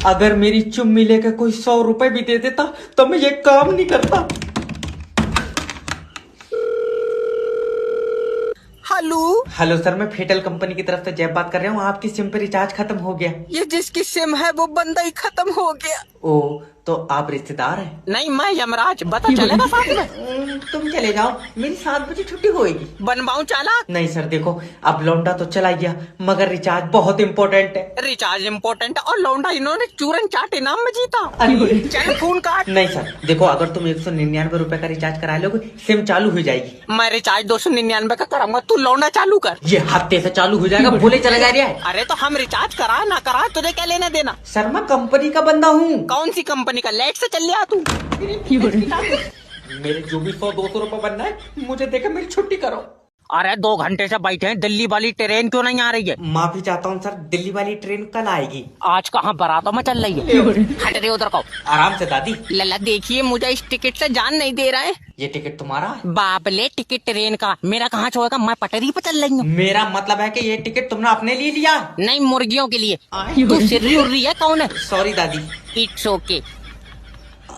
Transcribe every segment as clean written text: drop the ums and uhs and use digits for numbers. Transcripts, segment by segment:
अगर मेरी चुम्मी लेकर कोई 100 रुपए भी दे देता तो मैं ये काम नहीं करता। हेलो हेलो सर, मैं फेटल कंपनी की तरफ से जय बात कर रहा हूँ। आपकी सिम पे रिचार्ज खत्म हो गया। ये जिसकी सिम है वो बंदा ही खत्म हो गया। ओ, तो आप रिश्तेदार हैं? नहीं, मैं यमराज, पता चलेगा साथ में। तुम चले जाओ, मेरी 7 बजे छुट्टी होएगी। बनवाऊं चालाक? नहीं सर देखो, अब लौंडा तो चला गया मगर रिचार्ज बहुत इम्पोर्टेंट है। रिचार्ज इम्पोर्टेंट और लौंडा इन्होंने चूरन चाट इनाम में जीता। अरे चल फोन काट। नहीं सर देखो, अगर तुम 199 रुपए का रिचार्ज करा लोगे सिम चालू हो जाएगी। मैं रिचार्ज 299 का कराऊंगा, तू लौंडा चालू कर। ये हफ्ते से चालू हो जाएगा, बोले चला जा रहा है। अरे तो हम रिचार्ज करा ना करा तुझे क्या लेना देना। सर मैं कंपनी का बंदा हूँ। कौन सी कंपनी का? लेट से चल लिया तू। मेरे जो भी 100-200 रुपए बनना है मुझे देकर मेरी छुट्टी करो। अरे 2 घंटे से बैठे हैं, दिल्ली वाली ट्रेन क्यों नहीं आ रही है? माफी चाहता हूँ सर, दिल्ली वाली ट्रेन कल आएगी। आज कहाँ बारातों में चल रही है? हट रही उधर को। आराम से दादी। लल्ला देखिए, मुझे इस टिकट से जान नहीं दे रहा है। ये टिकट तुम्हारा है? बाप ले, टिकट ट्रेन का मेरा कहाँ छोड़ेगा? मैं पटरी पे चल रही हूँ। मेरा मतलब है कि ये टिकट तुमने अपने लिए लिया? नहीं, मुर्गियों के लिए। तू सिर्री उर्री है? कौन है? सॉरी दादी। It's okay.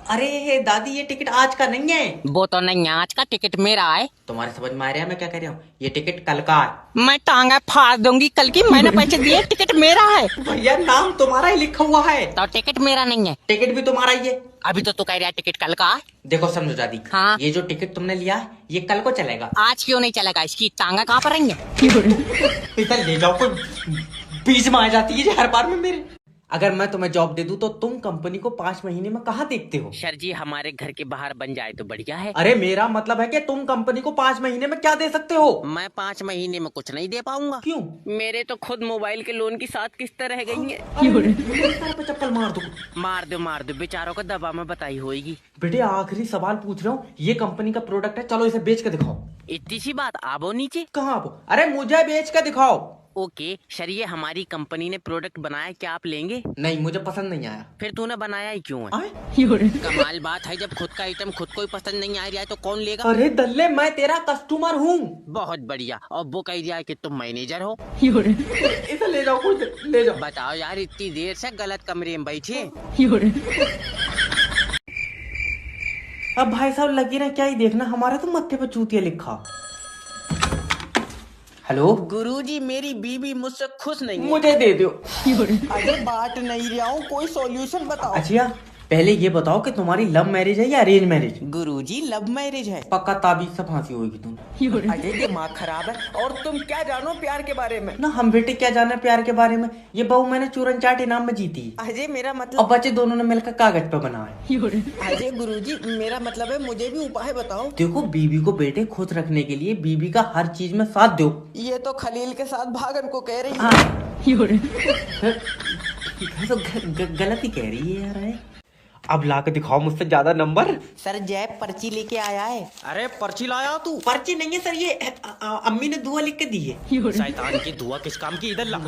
अरे दादी ये टिकट आज का नहीं है। वो तो नहीं है, आज का टिकट मेरा है। तुम्हारे समझ में आ रहा है मैं क्या कह रहा हूँ? ये टिकट कल का है। मैं टांगा फाड़ दूंगी कल की। मैंने पैसे दिए, टिकट मेरा है। भैया नाम तुम्हारा ही लिखा हुआ है। तो टिकट मेरा नहीं है। टिकट भी तुम्हारा ही है। अभी तो तू कह रहा है टिकट कल का है। देखो समझो दादी, हाँ? ये जो टिकट तुमने लिया है ये कल को चलेगा। आज क्यों नहीं चलेगा? इसकी टांगा कहाँ पर रहेंगे? इधर ले जाओ, कोई बीच में आ जाती है हर बार में मेरे। अगर मैं तुम्हें जॉब दे दूं तो तुम कंपनी को 5 महीने में कहाँ देखते हो? सर जी, हमारे घर के बाहर बन जाए तो बढ़िया है। अरे मेरा मतलब है कि तुम कंपनी को 5 महीने में क्या दे सकते हो? मैं 5 महीने में कुछ नहीं दे पाऊंगा। क्यों? मेरे तो खुद मोबाइल के लोन की 7 किस्तें रह गई हैं। मेरे सर पे चप्पल मार दो। मार दो बेचारों को दबा में बताई होगी। बेटे आखिरी सवाल पूछ रहा हूँ, ये कंपनी का प्रोडक्ट है, चलो इसे बेच के दिखाओ। इतनी सी बात, आबो नीचे। कहाँ आप? अरे मुझे बेच के दिखाओ। ओके सर, ये हमारी कंपनी ने प्रोडक्ट बनाया, क्या आप लेंगे? नहीं मुझे पसंद नहीं आया। फिर तूने बनाया ही क्यों है? आए? कमाल बात है, जब खुद का आइटम खुद को ही पसंद नहीं आ रहा है तो कौन लेगा? अरे दल्ले मैं तेरा कस्टमर हूँ। बहुत बढ़िया। और वो कह दिया है कि तुम मैनेजर हो। इसे ले जाओ, कुछ ले जाओ। बताओ यार, इतनी देर से गलत कमरे में बैठे। अब भाई साहब लगी ना क्या ही देखना, हमारे तो मत्थे पे चूतिया लिखा। हेलो गुरुजी, मेरी बीवी मुझसे खुश नहीं है। मुझे दे दो। अरे बात नहीं रहा हूँ, कोई सॉल्यूशन बताओ। अच्छा पहले ये बताओ कि तुम्हारी लव मैरिज है या अरेंज मैरिज? गुरुजी, लव मैरिज है। पक्का ताबीज से फांसी होगी तुम्हें। अरे दिमाग खराब है। और तुम क्या जानो प्यार के बारे में? ना हम बेटे क्या जाने प्यार के बारे में। ये बहू मैंने चूरन चाट इनाम में जीती। अजय मेरा और मतलब, बच्चे दोनों ने मिलकर कागज पे बनाए। अजय गुरुजी मेरा मतलब है, मुझे भी उपाय बताओ। देखो बीवी को बेटे खुश रखने के लिए बीवी का हर चीज में साथ दो। ये तो खलील के साथ भागन को कह रही है। हाँ। तो गलती कह रही है यार। अब ला के दिखाओ मुझसे ज्यादा नंबर। सर जय पर्ची लेके आया है। अरे पर्ची लाया तू? पर्ची नहीं है सर, ये अम्मी ने दुआ लिख के दी है। शैतान की दुआ किस काम की? इधर ला।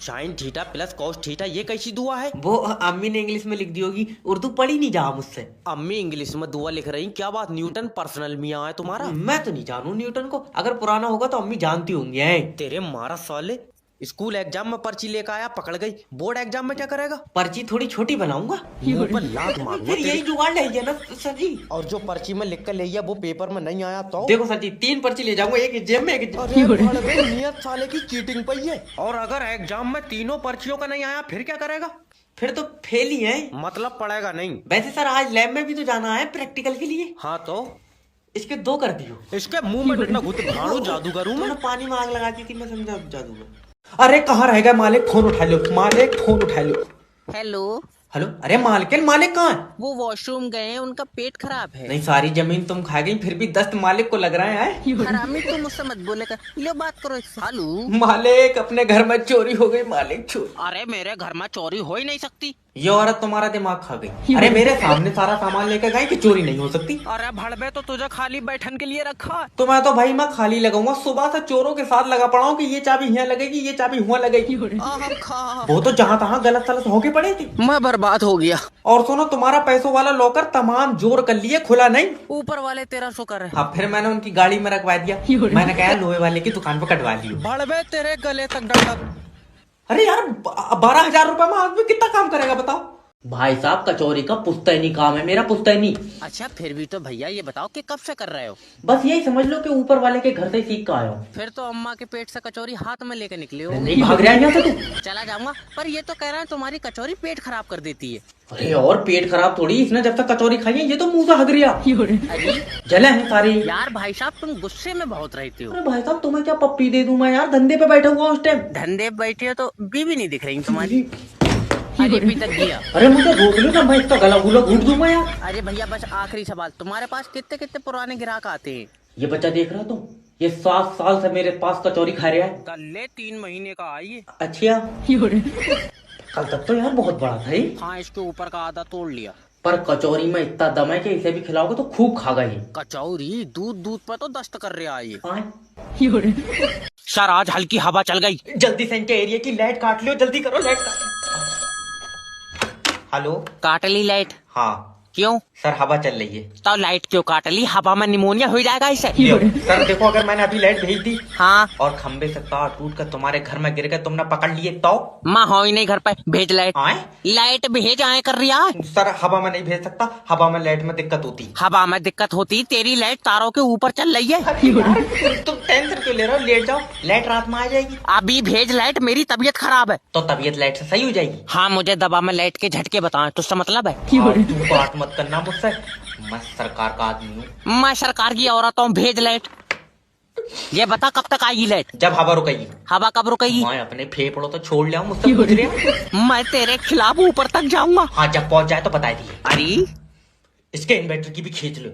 Sine theta plus cos theta, ये कैसी दुआ है? वो अम्मी ने इंग्लिश में लिख दी होगी, उर्दू पढ़ी नहीं जा मुझसे। अम्मी इंग्लिश में दुआ लिख रही, क्या बात? न्यूटन पर्सनल मियाँ है तुम्हारा? मैं तो नहीं जानू न्यूटन को, अगर पुराना होगा तो अम्मी जानती होंगी। तेरे मारा साले, स्कूल एग्जाम में पर्ची लेकर आया, पकड़ गई। बोर्ड एग्जाम में क्या करेगा? पर्ची थोड़ी छोटी बनाऊंगा। मुंह पर लात मारूंगा फिर यही जुगाड़ ले ना सर जी। और जो पर्ची में लिख कर ले गया वो पेपर में नहीं आया तो? देखो सर जी, 3 पर्ची ले जाऊंगा, एक जेब में एक। अरे भड़वे, नियत साले की चीटिंग पई है। और अगर एग्जाम में तीनों पर्चियों का नहीं आया फिर क्या करेगा? फिर तो फेल ही है। मतलब पड़ेगा नहीं? वैसे सर आज लैब में भी तो जाना है प्रैक्टिकल के लिए। हाँ तो इसके 2 कर दियो। इसके मुंह में डटना घुट भाड़ू जादूगर हूँ मैं। पानी में आग लगा दी थी, मैं समझा जादूगर। अरे कहाँ रहेगा मालिक, फोन उठा लो मालिक, फोन उठा लो। हेलो हेलो, अरे मालिक मालिक कहाँ है? वो वॉशरूम गए हैं, उनका पेट खराब है। नहीं सारी जमीन तुम खा गई, फिर भी दस्त मालिक को लग रहा है। हरामी, तुम मुझसे मत बोलेगा। लो बात करो सालू। मालिक अपने घर में चोरी हो गई मालिक, चोरी। अरे मेरे घर में चोरी हो ही नहीं सकती। ये औरत तुम्हारा दिमाग खा गई। अरे मेरे सामने सारा सामान लेकर गए कि चोरी नहीं हो सकती। अरे भड़बे, तो तुझे खाली बैठन के लिए रखा। तो मैं तो भाई मैं खाली लगाऊंगा, सुबह से चोरों के साथ लगा पड़ा हूँ कि ये चाबी यहाँ लगेगी, ये चाबी वहाँ लगेगी। वो तो जहाँ तहाँ गलत सलत होके पड़े थे। मैं बर्बाद हो गया। और सुनो, तुम्हारा पैसों वाला लॉकर तमाम जोर कर लिए, खुला नहीं। ऊपर वाले तेरा शुक्र है। हाँ फिर मैंने उनकी गाड़ी में रखवा दिया। मैंने कहा लोहे वाले की दुकान पर कटवा लियो। भड़बे, तेरे गले तक डंडा। अरे यार 12,000 रुपए में आदमी कितना काम करेगा बताओ। भाई साहब कचौरी का पुश्तैनी काम है मेरा, पुश्तैनी। अच्छा फिर भी तो भैया ये बताओ कि कब से कर रहे हो? बस यही समझ लो कि ऊपर वाले के घर से ही सीख कर आया हूँ। फिर तो अम्मा के पेट से कचौरी हाथ में लेके निकले हो। नहीं भाग रहा है यहाँ से तू। चला जाऊंगा, पर ये तो कह रहा है तुम्हारी कचौरी पेट खराब कर देती है। अरे और पेट खराब थोड़ी, इसने जब तक कचौरी खाई है ये तो मुंह से हग रिया। अरे जले हैं सारे। यार भाई साहब तुम गुस्से में बहुत रहते हो। अरे भाई साहब तुम्हें क्या पप्पी दे दूं मैं यार, धंधे पे बैठा हुआ उस टाइम। धंधे पे बैठे हो तो बीवी नहीं दिख रही तुम्हारी। अरे अभी तक गया। अरे मुझे रोक लो ना, मैं इसका गला गुला घूट दूंगा यार। अरे भैया बस आखिरी सवाल, तुम्हारे पास कितने कितने पुराने ग्राहक आते हैं? ये बच्चा देख रहा तुम, ये 7 साल से मेरे पास कचौरी खा रहा है। कल 3 महीने का आइए। अच्छा कल तक तो यार बहुत बड़ा था ये। हाँ इसके ऊपर का आधा तोड़ लिया। पर कचौरी में इतना दम है कि इसे भी खिलाओगे तो खूब खागा ये। कचौरी दूध दूध पर तो दस्त कर रहा है ये। हाँ। सर आज हल्की हवा चल गई। जल्दी से इनके एरिया की लाइट काट लो, जल्दी करो लाइट काट। हेलो। काट ली लाइट? हाँ क्यों? सर हवा चल रही है। तो लाइट क्यों काट ली? हवा में निमोनिया हो जाएगा इसे। सर देखो अगर मैंने अभी लाइट भेज दी हाँ और खंबे से तार टूट कर तुम्हारे घर में गिर गए, तुमने पकड़ लिए तो? माँ हो ही नहीं घर पे, भेज लाइट। आए? लाइट भेज आए कर रही है। सर हवा में नहीं भेज सकता, हवा में लाइट में दिक्कत होती। हवा में दिक्कत होती, तेरी लाइट तारों के ऊपर चल रही है। तुम टेंशन क्यों ले रहे हो, लेट जाओ, लाइट रात में आ जाएगी। अभी भेज लाइट, मेरी तबीयत खराब है। तो तबीयत लाइट से सही हो जाएगी। हाँ मुझे दबा में लाइट के झटके बताएं, तो उसका मतलब है। तू बात मत करना मुझसे, मैं सरकार का आदमी हूँ। मैं सरकार की औरत हूँ, भेज लाइट। ये बता कब तक आएगी लाइट? जब हवा रुकेगी। हवा कब रुकेगी? मैं अपने फेफड़ों तो छोड़ लिया, मुझसे पूछ रहे। मैं तेरे खिलाफ ऊपर तक जाऊंगा। हाँ जब पहुंच जाए तो बता दिए। अरे इसके इन्वर्टर की भी खींच लो।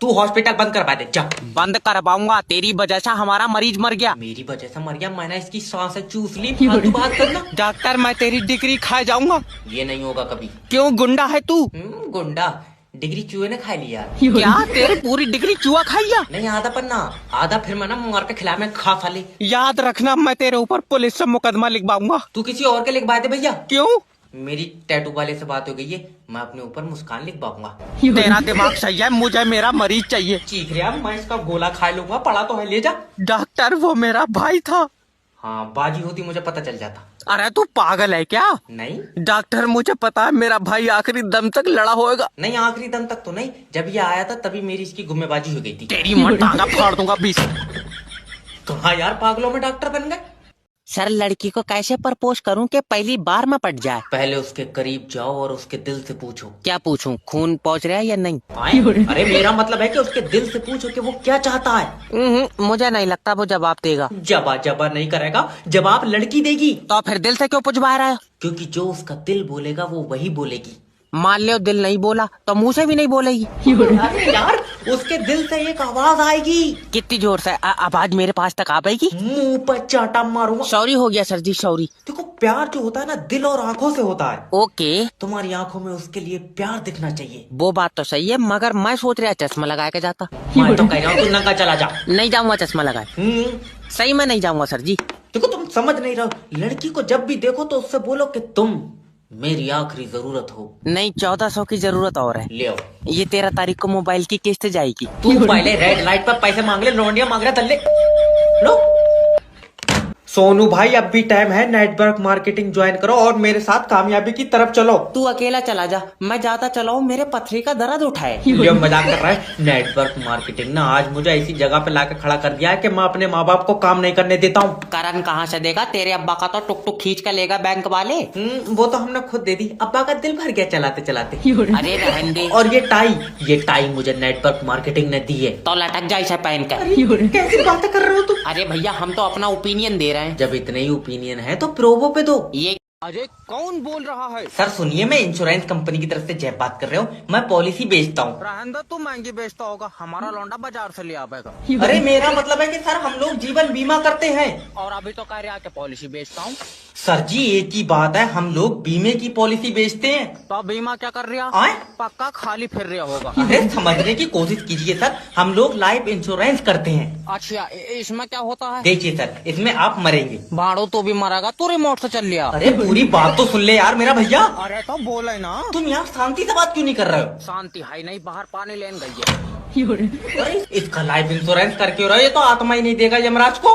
तू हॉस्पिटल बंद करवा दे, जा। बंद करवाऊंगा, तेरी वजह से हमारा मरीज मर गया। मेरी वजह से मर गया? मैंने इसकी सांसें चूस ली, फालतू बात करना। डॉक्टर मैं तेरी डिग्री खा जाऊंगा। ये नहीं होगा कभी। क्यों गुंडा है तू? गुंडा? डिग्री चूहे ने खा लिया। क्या तेरी पूरी डिग्री चूहा खाइया? नहीं आधा पन्ना, आधा फिर मैं ना मार के खिला में खा साले। याद रखना मैं तेरे ऊपर पुलिस से मुकदमा लिखवाऊंगा। तू किसी और के लिखवा दे भैया। क्यों? मेरी टैटू वाले से बात हो गई है, मैं अपने ऊपर मुस्कान लिखवाऊंगा। तेरा दिमाग सही है, मुझे मेरा मरीज चाहिए। चीख रहा, मैं इसका गोला खा लूंगा, पड़ा तो है, ले जा। डॉक्टर वो मेरा भाई था। हाँ बाजी होती मुझे पता चल जाता। अरे तू पागल है क्या? नहीं डॉक्टर मुझे पता है मेरा भाई आखिरी दम तक लड़ा होएगा। नहीं आखिरी दम तक तो नहीं, जब ये आया था तभी मेरी इसकी गुम्मेबाजी हो गई थी। तेरी मां टांगा फाड़ दूंगा 20। कहाँ यार पागलों में डॉक्टर बन गए। सर लड़की को कैसे प्रपोज करूं कि पहली बार में पट जाए? पहले उसके करीब जाओ और उसके दिल से पूछो। क्या पूछूं, खून पहुंच रहा है या नहीं? अरे मेरा मतलब है कि उसके दिल से पूछो कि वो क्या चाहता है। मुझे नहीं लगता वो जवाब देगा। जबा नहीं करेगा, जवाब लड़की देगी। तो फिर दिल से क्यों पूछवा रहा है? क्योंकि जो उसका दिल बोलेगा वो वही बोलेगी। मान लो दिल नहीं बोला तो मुंह से भी नहीं बोलेगी। अरे यार उसके दिल से एक आवाज आएगी। कितनी जोर से? आवाज मेरे पास तक आ पाएगी? मुंह पर चाटा मारूंगा। सॉरी हो गया सर जी, सॉरी। देखो प्यार जो होता है ना दिल और आंखों से होता है। ओके तुम्हारी आंखों में उसके लिए प्यार दिखना चाहिए। वो बात तो सही है, मगर मैं सोच रहा चश्मा लगा के जाता। मैं तो कह रहा हूँ तू नंगा चला जा। नहीं जाऊंगा चश्मा लगाए, सही में नहीं जाऊंगा सर जी। देखो तुम समझ नहीं रहे हो, लड़की को जब भी देखो तो उससे बोलो कि तुम मेरी आखिरी जरूरत हो। नहीं 1400 की जरूरत और है। ले आओ। ये 13 तारीख को मोबाइल की किस्त जाएगी। तू पहले रेड लाइट पर पैसे मांग ले, लौंडिया मांग रहा तल्ले। लो सोनू भाई अब भी टाइम है, नेटवर्क मार्केटिंग ज्वाइन करो और मेरे साथ कामयाबी की तरफ चलो। तू अकेला चला जा, मैं जाता चला हूँ, मेरे पथरी का दर्द उठाए। ये मजाक कर रहा है। नेटवर्क मार्केटिंग ना आज मुझे ऐसी जगह पे लाके खड़ा कर दिया है कि मैं अपने माँ बाप को काम नहीं करने देता हूँ। करण कहाँ से देगा? तेरे अब्बा का तो टुक टुक खींच कर लेगा बैंक वाले। वो तो हमने खुद दे दी, अब्बा का दिल भर गया चलाते चलाते। अरे रहने दे। और ये टाई मुझे नेटवर्क मार्केटिंग ने दी है। तो लटक जा इसे पहन कर। कैसी बातें कर रहे हो तुम? अरे भैया हम तो अपना ओपिनियन दे रहे हैं। जब इतने ही ओपिनियन है तो प्रोवो पे दो। ये अरे कौन बोल रहा है? सर सुनिए, मैं इंश्योरेंस कंपनी की तरफ से जय बात कर रहे हो, मैं पॉलिसी बेचता हूँ। रहंदा तू महंगी बेचता होगा, हमारा लौंडा बाजार से ले आएगा। अरे मेरा मतलब है कि सर हम लोग जीवन बीमा करते हैं। और अभी तो कह रहा है कि पॉलिसी बेचता हूँ। सर जी एक ही बात है, हम लोग बीमे की पॉलिसी बेचते हैं। तो बीमा क्या कर रहा? आए? पक्का खाली फिर रहा होगा। अरे समझने की कोशिश कीजिए सर, हम लोग लाइफ इंश्योरेंस करते हैं। अच्छा इसमें क्या होता है? देखिए सर, इसमें आप मरेंगे। भाड़ो तो भी मरेगा, तू रिमोट से चल लिया। अरे पूरी बात तो सुन ले यार मेरा भैया। अरे तो बोले ना। तुम यहाँ शांति से बात क्यों नहीं कर रहे हो? शांति है नहीं, बाहर पानी लेन गई है। अरे इसका लाइफ इंश्योरेंस करके हो रहा है, ये तो आत्मा ही नहीं देगा यमराज को।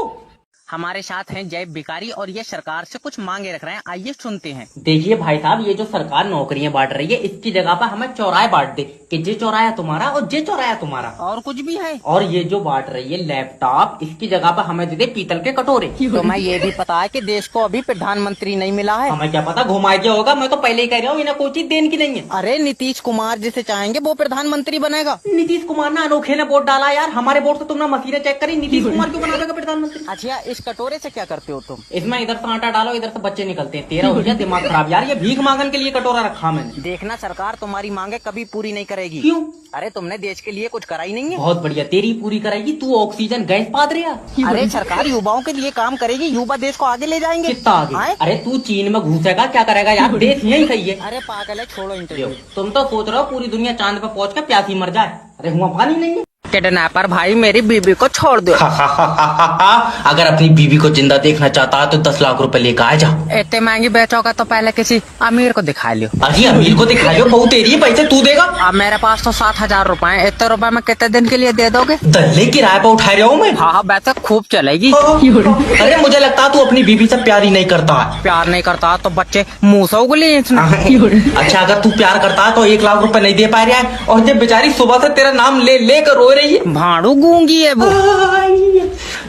हमारे साथ हैं जय भिखारी और ये सरकार से कुछ मांगे रख रहे हैं, आइए सुनते हैं। देखिए भाई साहब, ये जो सरकार नौकरियां बांट रही है, इसकी जगह पर हमें चौराहे बांट दे कि जे चौराया तुम्हारा और जे चौराया तुम्हारा। और कुछ भी है? और ये जो बांट रही है लैपटॉप, इसकी जगह पर हमें दे दे पीतल के कटोरे। तो मैं ये भी पता है कि देश को अभी प्रधानमंत्री नहीं मिला है। हमें क्या पता घुमा दिया होगा, मैं तो पहले ही कह रहा हूँ इन्हें कोई चीज देने की नहीं है। अरे नीतीश कुमार जिसे चाहेंगे वो प्रधानमंत्री बनेगा। नीतीश कुमार ने अनोखे ने वोट डाला यार, हमारे वोट से तुमने मशीनें चेक करी, नीतीश कुमार क्यों बना देगा प्रधानमंत्री? अच्छा, इस कटोरे से क्या करते हो तुम? इसमें इधर से आटा डालो, इधर से बच्चे निकलते हैं। तेरा हो गया दिमाग खराब यार, ये भीख मांगन के लिए कटोरा रखा मैंने। देखना सरकार तुम्हारी मांगे कभी पूरी नहीं करेगी। क्यों? अरे तुमने देश के लिए कुछ करा ही नहीं है। बहुत बढ़िया, तेरी पूरी कराएगी, तू ऑक्सीजन गैस पाद रहा। अरे सरकार युवाओं के लिए काम करेगी, युवा देश को आगे ले जाएंगे। कितना आगे? अरे तू चीन में घुसेगा क्या करेगा यार, देश यही सही है। अरे पागल है, छोड़ो इंटरव्यू। तुम तो सोच रहे हो पूरी दुनिया चांद पे पहुंच के प्यासी मर जाए। अरे हुआ पानी नहीं है। किडनैपर भाई मेरी बीबी को छोड़ दो। अगर अपनी बीबी को जिंदा देखना चाहता है तो 10 लाख रुपए लेकर आ जा। इतने महंगी बेचोगा तो पहले किसी अमीर को दिखा लियो। अरे अमीर को दिखा लियो, बहु तेरी है, पैसे तू देगा। अब मेरे पास तो 7,000 रुपए है, इतने रुपए में कितने दिन के लिए दे दोगे? दल्ले किराए पे उठा रहा हूँ मैं। हाँ वैसे खूब चलेगी। अरे मुझे लगता है तू अपनी बीबी से प्यार ही नहीं करता है। प्यार नहीं करता तो बच्चे मुँह से उगली। अच्छा अगर तू प्यार करता है तो 1 लाख रुपए नहीं दे पा रहा है, और जब बेचारी सुबह से तेरा नाम ले लेकर रो रही है। भाड़ू गूंगी है वो।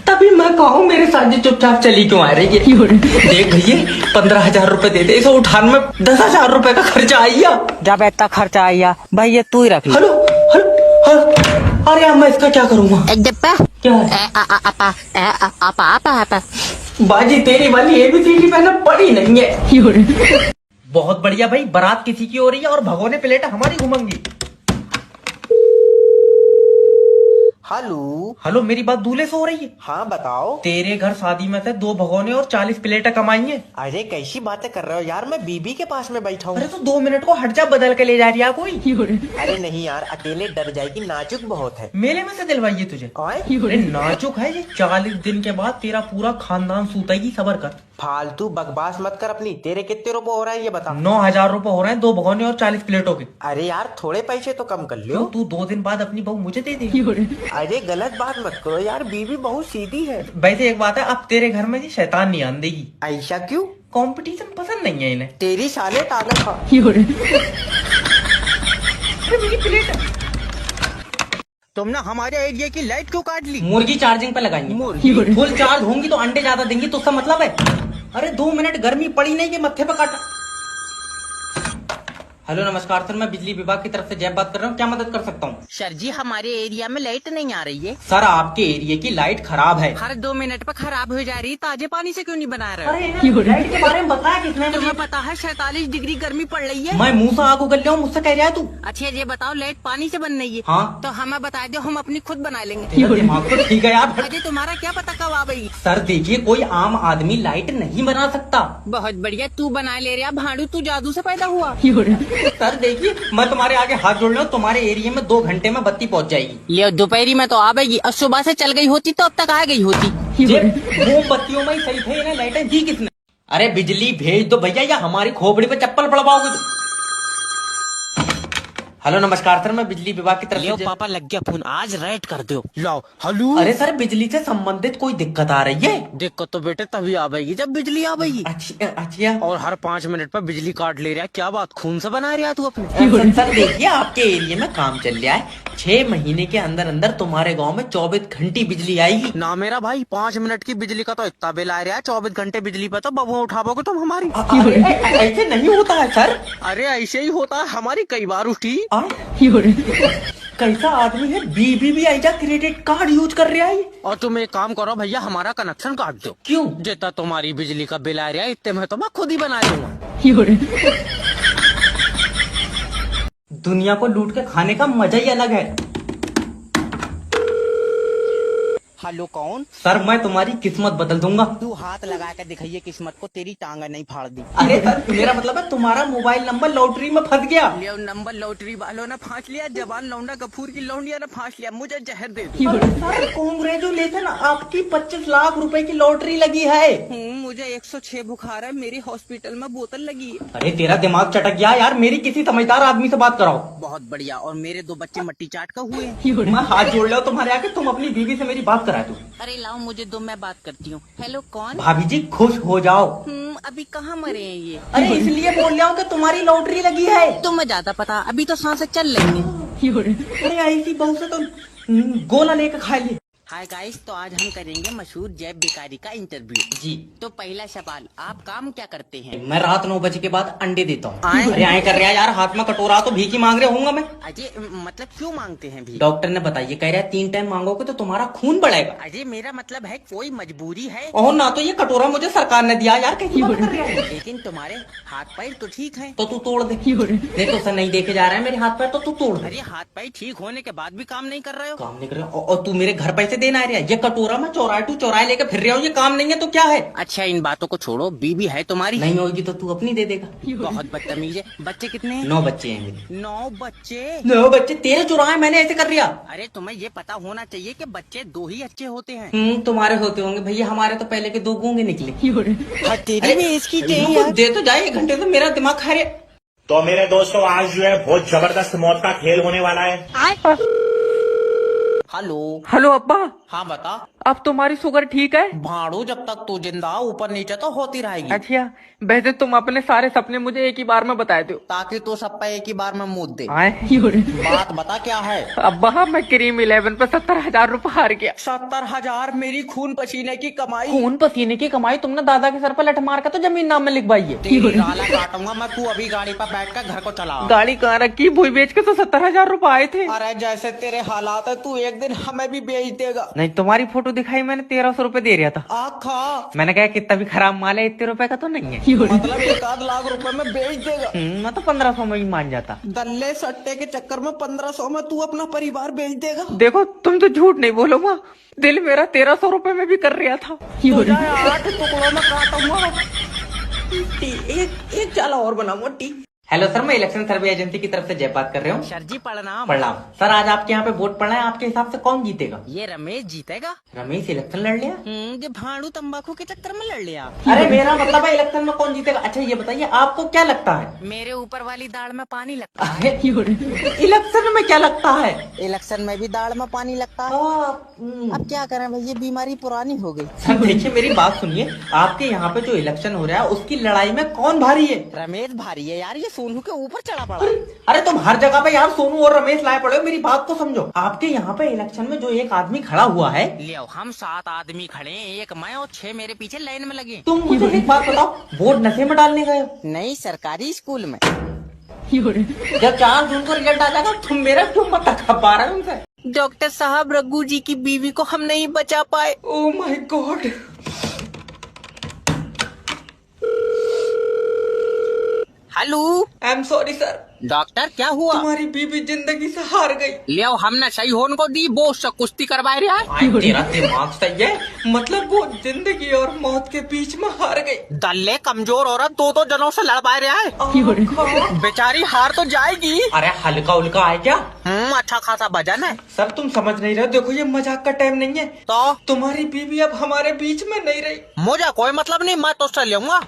तभी मैं कहूँ मेरे साथ चुपचाप चली क्यों आ रही है। देख भैया 15,000 रुपए दे दे, इसे उठाने में 10,000 रुपए का खर्चा आइया। जब इतना खर्चा आया भैया तू ही रख ली। हेलो हेलो हेलो, अरे अब मैं इसका क्या करूँगा? क्या है? बाजी तेरी वाली ABCD मैंने पढ़ी नहीं है। बहुत बढ़िया भाई, बारात किसी की हो रही है और भगोने प्लेट हमारी घुमंगी। हेलो हेलो, मेरी बात दूल्हे से हो रही है? हाँ बताओ। तेरे घर शादी में से 2 भगोने और 40 प्लेटें कमाई है। अरे कैसी बातें कर रहे हो यार, मैं बीबी के पास में बैठा अरे हूँ। तो 2 मिनट को हट जा, बदल के ले जा रही है कोई। अरे नहीं यार, अकेले डर जाएगी, नाजुक बहुत है। मेले में से दिलवाइए तुझे। अरे नाजुक है ये, 40 दिन के बाद तेरा पूरा खानदान सूतेगी, सबर कर। फालतू बकवास मत कर अपनी। तेरे कितने रुपए हो रहे हैं ये बता। 9,000 रुपए हो रहे हैं 2 भगोने और 40 प्लेटों के। अरे यार थोड़े पैसे तो कम कर क्यों? लो। तू 2 दिन बाद अपनी बहू मुझे दे दे। अरे गलत बात मत करो यार, बीबी बहुत सीधी है। वैसे एक बात है, अब तेरे घर में जी शैतान नहीं आन देगी। ऐसा क्यों? कंपटीशन पसंद नहीं है इन्हें। तेरी साले ताकत खा। मेरी प्लेट तुमने हमारे एरिया की लाइट क्यों काट ली? मुर्गी चार्जिंग पे लगाएंगे। मुर्गी? फुल चार्ज होंगी तो अंडे ज्यादा देंगी, तो उसका मतलब है। अरे 2 मिनट गर्मी पड़ी नहीं कि मत्थे पे काटा। हेलो नमस्कार सर, मैं बिजली विभाग की तरफ से जय बात कर रहा हूँ, क्या मदद कर सकता हूँ? सर जी हमारे एरिया में लाइट नहीं आ रही है। सर आपके एरिया की लाइट खराब है। हर 2 मिनट पर खराब हो जा रही, ताजे पानी से क्यों नहीं बना रहे? अरे लाइट के बारे में बताया किसने? तुम्हें पता है 47 डिग्री गर्मी पड़ रही है। मैं मुंह से आग उगल रहा हूँ, मुझसे कह रहा है तू? अच्छा ये बताओ, लाइट पानी से बन रही है? हाँ। तो हमें बता दो, हम अपनी खुद बना लेंगे। तेरा दिमाग तो ठीक है यार। अजय तुम्हारा क्या पता कब आ गई? सर देखिए, कोई आम आदमी लाइट नहीं बना सकता। बहुत बढ़िया, तू बना ले रहा भाड़ू, तू जादू से पैदा हुआ। सर देखिए, मैं तुम्हारे आगे हाथ जोड़ रहा हूँ, तुम्हारे एरिया में 2 घंटे में बत्ती पहुँच जाएगी। ये दोपहरी में तो आ गई, और सुबह से चल गई होती तो अब तक आ गई होती। मोमबत्तियों में ही सही थे, इन्हें लाइटें दी किसने? अरे बिजली भेज दो भैया, या हमारी खोपड़ी पे चप्पल पड़वाओगे? हेलो नमस्कार सर, मैं बिजली विभाग की तरफ से। पापा लग गया फोन, आज रेड कर दो। लो हेलो। अरे सर बिजली से संबंधित कोई दिक्कत आ रही है? दिक्कत तो बेटे तभी आ गई जब बिजली आ गई। अच्छा और हर 5 मिनट पर बिजली काट ले रहा है, क्या बात खून से बना रहा तू अपने? सर देखिए, आपके एरिया में काम चल रहा है, 6 महीने के अंदर अंदर तुम्हारे गांव में 24 घंटे बिजली आएगी। ना मेरा भाई, 5 मिनट की बिजली का तो इतना बिल आ रहा है, 24 घंटे बिजली पे तो बबुआ उठाओगे तुम हमारी। ऐसे नहीं होता है सर। अरे ऐसे ही होता है, हमारी कई बार उठी। कैसा आदमी है, BBVI का क्रेडिट कार्ड यूज कर रहा है। और तुम एक काम करो भैया, हमारा कनेक्शन काट दो। क्यों? जितना तुम्हारी बिजली का बिल आ रहा है इतने में तो मैं खुद ही बना लूंगा। दुनिया को लूट के खाने का मजा ही अलग है। हेलो कौन? सर मैं तुम्हारी किस्मत बदल दूंगा। तू हाथ लगा कर दिखाइए किस्मत को, तेरी टांगा नहीं फाड़ दी। अरे सर मेरा मतलब है तुम्हारा मोबाइल नंबर लॉटरी में फंस गया। लियो नंबर लॉटरी वालों ने फांस लिया, जवान लौंडा गफूर की लौंडिया ने फांस लिया, मुझे जहर दे दो। सर कांग्रेचुलेशन, आपकी 25 लाख रुपए की लॉटरी लगी है। मुझे 106 बुखार है, मेरी हॉस्पिटल में बोतल लगी है। अरे तेरा दिमाग चटक गया यार, मेरी किसी समझदार आदमी से बात कराओ। बहुत बढ़िया। और मेरे 2 बच्चे मट्टी चाट का हुए हैं। मैं हाथ जोड़ रहा हूँ तुम्हारे आगे, तुम अपनी बीवी से मेरी बात करा दो। अरे लाओ मुझे दो, मैं बात करती हूँ। हेलो कौन? भाभी जी खुश हो जाओ। अभी कहाँ मरे हैं ये? अरे इसलिए बोल रहा हूँ कि तुम्हारी लॉटरी लगी है। तुम्हें ज्यादा पता, अभी तो सांसें चल रही हैं। अरे ऐसी बहू से तो गोला लेकर खा लिए। हाय गाइस, तो आज हम करेंगे मशहूर जैब भिखारी का इंटरव्यू। जी। तो पहला सवाल, आप काम क्या करते हैं? मैं रात 9 बजे के बाद अंडे देता हूँ। आए? अरे आए कर रहा है यार, हाथ में कटोरा तो भीख ही मांग रहे होऊंगा मैं। अजय मतलब क्यों मांगते हैं भी? डॉक्टर ने बताइए, कह रहा है 3 टाइम मांगोगे तो तुम्हारा खून बढ़ेगा। अजय मेरा मतलब है कोई मजबूरी है। और ना तो ये कटोरा मुझे सरकार ने दिया यार, कैसी बात कर रहा है। लेकिन तुम्हारे हाथ पैर तो ठीक हैं। तो तू तोड़ दे। नहीं तो सर नहीं देखे जा रहा है मेरे हाथ पैर, तो तू तोड़ दे। अरे हाथ पैर ठीक होने के बाद भी काम नहीं कर रहे हो? काम नहीं कर रहा और तू मेरे घर पैसे देना आ रहा है। ये कटोरा मैं चौराहे टू चौराहे लेकर फिर रहा हूँ, ये काम नहीं है तो क्या है? अच्छा इन बातों को छोड़ो, बीबी है तुम्हारी? नहीं होगी तो तू अपनी दे देगा। बहुत बदतमीज है। बच्चे कितने हैं? 9 बच्चे हैं मेरे। 9 बच्चे? 9 बच्चे तेरे चुराए मैंने ऐसे कर रिया। अरे तुम्हें ये पता होना चाहिए कि बच्चे 2 ही अच्छे होते हैं। तुम्हारे होते होंगे भैया, हमारे तो पहले के 2 गूंगे निकले। तेरी भी इसकी दे तो जाए, 1 घंटे तो मेरा दिमाग खा रहे। तो मेरे दोस्तों आज जो है बहुत जबरदस्त मौत का खेल होने वाला है। हेलो। हेलो अब्बा। हाँ बता। अब तुम्हारी शुगर ठीक है? भाड़ू, जब तक तू जिंदा ऊपर नीचे तो होती रहेगी। अच्छा, वैसे तुम अपने सारे सपने मुझे एक ही बार में बताए दो ताकि तू सब पे एक ही बार में मुद दे। बात बता क्या है? अब्बा मैं क्रीम 11 पे 70,000 रूपए हार गया। 70,000 मेरी खून पसीने की कमाई। खून पसीने की कमाई? तुमने दादा के सर पर लठ मार कर तो जमीन नाम में लिखवाई है। तेरी गाला काटूंगा मैं, तू अभी गाड़ी पर बैठ कर घर को चला। गाड़ी कहाँ रखी? भूई बेच के तो 70,000 रूपए आए थे। अरे जैसे तेरे हालात है, तू एक दिन हमें भी बेच देगा। नहीं, तुम्हारी फोटो दिखाई मैंने, 1300 रूपए दे रहा था। आखा मैंने कहा कितना भी खराब माल है, इतने रुपए का तो नहीं है। मतलब 1 लाख रुपए में बेच देगा? मैं तो 1500 में ही मान जाता। दल्ले सट्टे के चक्कर में 1500 में तू अपना परिवार बेच देगा? देखो तुम तो झूठ नहीं बोलो माँ, दिल मेरा 1300 रूपए में भी कर रहा था। 8 टुकड़ों में काटूंगा। एक चाला और बनाऊंगा टी। हेलो सर, मैं इलेक्शन सर्वे एजेंसी की तरफ से जय बात कर रहा हूँ। सर जी प्रणाम। प्रणाम सर, आज आपके यहाँ पे वोट पड़ा है, आपके हिसाब से कौन जीतेगा? ये रमेश जीतेगा। रमेश इलेक्शन लड़ लिया? ये भाड़ू तंबाकू के चक्कर में लड़ लिया। अरे मेरा मतलब है इलेक्शन में कौन जीतेगा। अच्छा ये बताइए आपको क्या लगता है? मेरे ऊपर वाली दाढ़ में पानी लगता है। इलेक्शन में क्या लगता है? इलेक्शन में भी दाढ़ में पानी लगता है। अब क्या करें भाई, ये बीमारी पुरानी हो गई। सर देखिए मेरी बात सुनिए, आपके यहाँ पे जो इलेक्शन हो रहा है उसकी लड़ाई में कौन भारी है? रमेश भारी है यार, ये सोनू के ऊपर चढ़ा पड़ा। अरे तुम हर जगह पे यार सोनू और रमेश लाए पड़े हो, मेरी बात को समझो। आपके यहाँ पे इलेक्शन में जो एक आदमी खड़ा हुआ है, लियो हम 7 आदमी खड़े हैं, 1 मैं और 6 मेरे पीछे लाइन में लगे। तुम मुझे एक बात बताओ, वोट नशे में डालने गए हो? नहीं, सरकारी स्कूल में। जब 4 जून को रिजल्ट आ जाएगा तुम मेरा क्यों मत खपा रहे हो उनसे? डॉक्टर साहब, रघु जी की बीवी को हम नहीं बचा पाए। Oh my God. Hello. I am sorry sir. Doctor क्या हुआ? तुम्हारी बीवी जिंदगी से हार गई। लियो हमने सही होने को दी, वो उससे कुश्ती करवाए रहा है। तेरा दिमाग सही है, मतलब वो जिंदगी और मौत के बीच में हार गई। दल्ले कमजोर औरत 2 जनों से लड़वाए रहा है। बेचारी हार तो जाएगी। अरे हल्का उल्का है क्या? अच्छा खासा वजन है। सर तुम समझ नहीं रहे हो, देखो ये मजाक का टाइम नहीं है। तो तुम्हारी बीवी अब हमारे बीच में नहीं रही। मुझे कोई मतलब नहीं, मैं तो उससे लूंगा।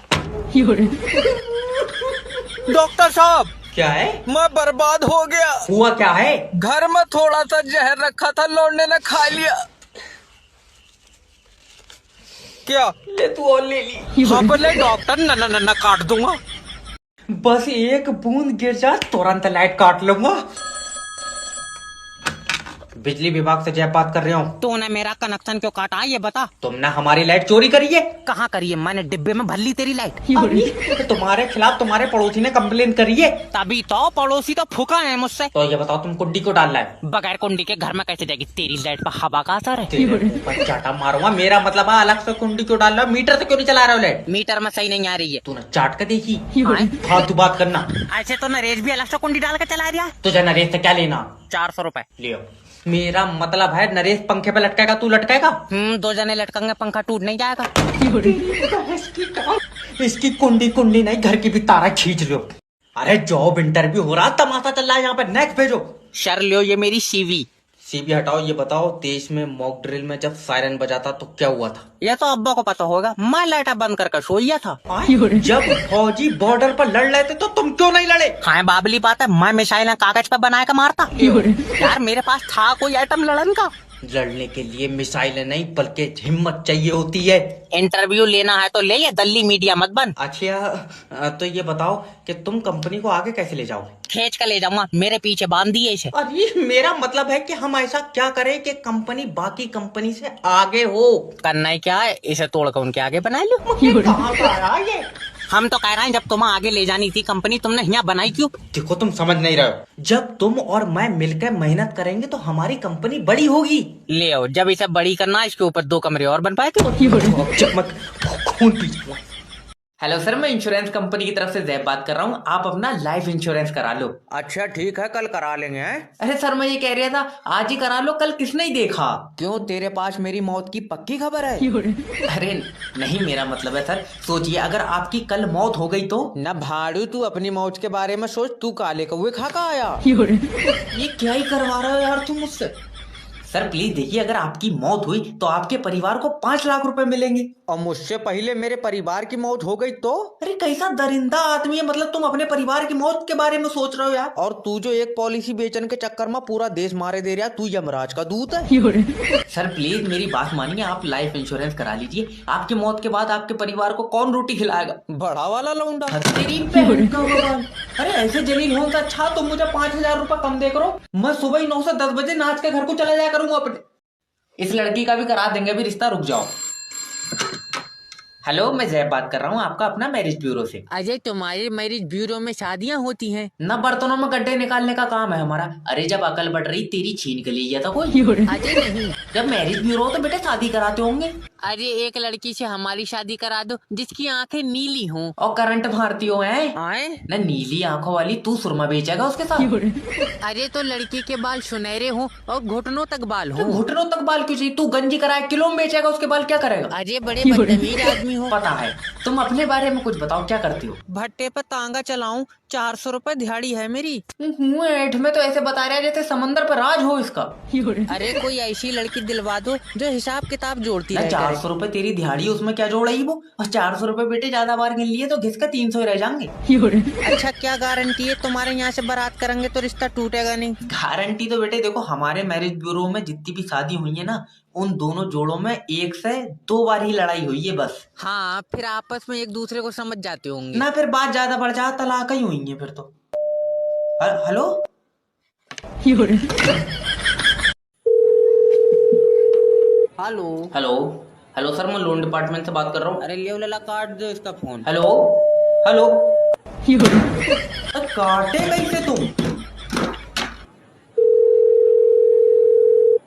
डॉक्टर साहब क्या है? मैं बर्बाद हो गया। हुआ क्या है? घर में थोड़ा सा जहर रखा था, लौंडे ने खा लिया। क्या? ले तू और ले ली। हाँ बोले डॉक्टर, न काट दूंगा। बस एक बूंद गिर जा तुरंत लाइट काट लूंगा। बिजली विभाग से जय बात कर रहा हूँ। तूने मेरा कनेक्शन क्यों काटा ये बता। तुमने हमारी लाइट चोरी करी है। कहाँ करी है? मैंने डिब्बे में भर ली तेरी लाइट। तो तुम्हारे खिलाफ तुम्हारे पड़ोसी ने कंप्लेन करी है। तभी तो पड़ोसी तो फूका है मुझसे। तो ये बताओ तुम कुंडी को डाल रहा है? बगैर कुंडी के घर में कैसे जाएगी? तेरी लाइट पर हवा का असर है। तेरे ऊपर चाटा मारूंगा। मेरा मतलब है अलग से कुंडी क्यों डाल रहा है? मीटर से क्यों नहीं चला रहा हो लाइट? मीटर में सही नहीं आ रही है। तूने चाट कर देखी? हाँ? फालतू बात करना। ऐसे तो नरेश भी अलग से कुंडी डाल के चला रहा है। तुझे नरेश से क्या लेना? 400 रुपए लियो। मेरा मतलब है नरेश पंखे पे लटकेगा, तू लटकेगा? 2 जने लटकेंगे, पंखा टूट नहीं जाएगा। इसकी कुंडी कुंडी नहीं, घर की भी तारा खींच लो। अरे जॉब इंटरव्यू हो रहा, तमाशा चल रहा है यहाँ पे। नेक्स्ट भेजो। सर लियो ये मेरी सीवी। सीबी हटाओ, ये बताओ देश में मॉक ड्रिल में जब सायरन बजाता तो क्या हुआ था? ये तो अब्बा को पता होगा, मैं लाइटा बंद कर सोया था। जब फौजी बॉर्डर पर लड़ रहे थे तो तुम क्यों नहीं लड़े? हाँ बाबली बात है, मैं मिसाइल कागज पे बना के मारता। यार मेरे पास था कोई आइटम लड़न का? लड़ने के लिए मिसाइल नहीं बल्कि हिम्मत चाहिए होती है। इंटरव्यू लेना है तो ले, ये दल्ली मीडिया मत बन। अच्छा तो ये बताओ कि तुम कंपनी को आगे कैसे ले जाओगे? खींच कर ले जाऊंगा, मेरे पीछे बांध दिए इसे। अरे मेरा मतलब है कि हम ऐसा क्या करें कि कंपनी बाकी कंपनी से आगे हो। करना ही क्या है, इसे तोड़कर उनके आगे बना लो। कहाँ का आया ये? हम तो कह रहे हैं जब तुम्हें आगे ले जानी थी कंपनी, तुमने यहाँ बनाई क्यों? देखो तुम समझ नहीं रहे हो, जब तुम और मैं मिलकर मेहनत करेंगे तो हमारी कंपनी बड़ी होगी। ले आओ, जब इसे बड़ी करना है इसके ऊपर 2 कमरे और बन पाए थे। चमक खून पी जाऊंगा। हेलो सर, मैं इंश्योरेंस कंपनी की तरफ से जैब बात कर रहा हूँ, आप अपना लाइफ इंश्योरेंस करा लो। अच्छा ठीक है, कल करा लेंगे हैं? अरे सर मैं ये कह रहा था आज ही करा लो, कल किसने ही देखा? क्यों, तेरे पास मेरी मौत की पक्की खबर है? अरे नहीं, मेरा मतलब है सर, सोचिए अगर आपकी कल मौत हो गई तो। न भाड़ू, तू अपनी मौत के बारे में सोच, तू काले कौवे खा का आया। ये क्या ही करवा रहे हो यार तुम मुझसे? सर प्लीज देखिए, अगर आपकी मौत हुई तो आपके परिवार को 5 लाख रुपए मिलेंगे। और मुझसे पहले मेरे परिवार की मौत हो गई तो? अरे कैसा दरिंदा आदमी है, मतलब तुम अपने परिवार की मौत के बारे में सोच रहे हो यार? और तू जो एक पॉलिसी बेचने के चक्कर में पूरा देश मारे दे रहा, तू यमराज का दूत है। सर प्लीज मेरी बात मानिए, आप लाइफ इंश्योरेंस करा लीजिए, आपकी मौत के बाद आपके परिवार को कौन रोटी खिलाएगा? बड़ा वाला लौंडा। तेरी बहन का भगवान। अरे ऐसे जलील होने से अच्छा तुम मुझे 5,000 रुपए कम दे करो, मैं सुबह ही 9 से 10 बजे नाच के घर को चला जाया करूंगा अपने। इस लड़की का भी करा देंगे अभी रिश्ता, रुक जाओ। हेलो, मैं जैब बात कर रहा हूँ आपका अपना मैरिज ब्यूरो से। अजय, तुम्हारे मैरिज ब्यूरो में शादियाँ होती हैं? न बर्तनों में गड्ढे निकालने का काम है हमारा। अरे जब अकल बढ़ रही तेरी छीन के लिए था कोई? अजय नहीं, जब मैरिज ब्यूरो तो बेटे शादी कराते होंगे। अरे एक लड़की से हमारी शादी करा दो जिसकी आंखें नीली हों। और करंट मारती हो हैं? आए? न नीली आंखों वाली तू सुरमा बेचेगा उसके साथ? अरे तो लड़की के बाल सुनहरे हों और घुटनों तक बाल तो हों। घुटनों तक बाल क्यों चाहिए? तू गंजी कराए किलो में बेचेगा, उसके बाल क्या करेगा? अरे बड़े बदतमीज आदमी हो। पता है, तुम अपने बारे में कुछ बताओ, क्या करती हो? भट्टे पे तांगा चलाऊं, 400 रुपए दिहाड़ी है मेरी। ऐठ में तो ऐसे बता रहा है जैसे समंदर पर राज हो इसका। अरे कोई ऐसी लड़की दिलवा दो जो हिसाब किताब जोड़ती ना रहे। 400 रुपए तेरी दिहाड़ी, उसमें क्या जोड़ रही वो? और 400 रुपए बेटे ज्यादा बार गिन लिए तो घिस का 300 ही रह जाएंगे। अच्छा क्या गारंटी है तुम्हारे यहाँ से बारात करेंगे तो रिश्ता टूटेगा नहीं? गारंटी तो बेटे देखो, हमारे मैरिज ब्यूरो में जितनी भी शादी हुई है ना, उन दोनों जोड़ों में 1 से 2 बार ही लड़ाई हुई है बस। हाँ, फिर आपस में एक दूसरे को समझ जाते होंगे ना फिर बात ज्यादा बढ़ जाए, तलाक ही हुई है फिर तो। Hello hello hello hello sir, मैं लोन डिपार्टमेंट से बात कर रहा हूँ। अरे ले लला काट दो इसका फोन। हेलो हेलो काटे कैसे तुम?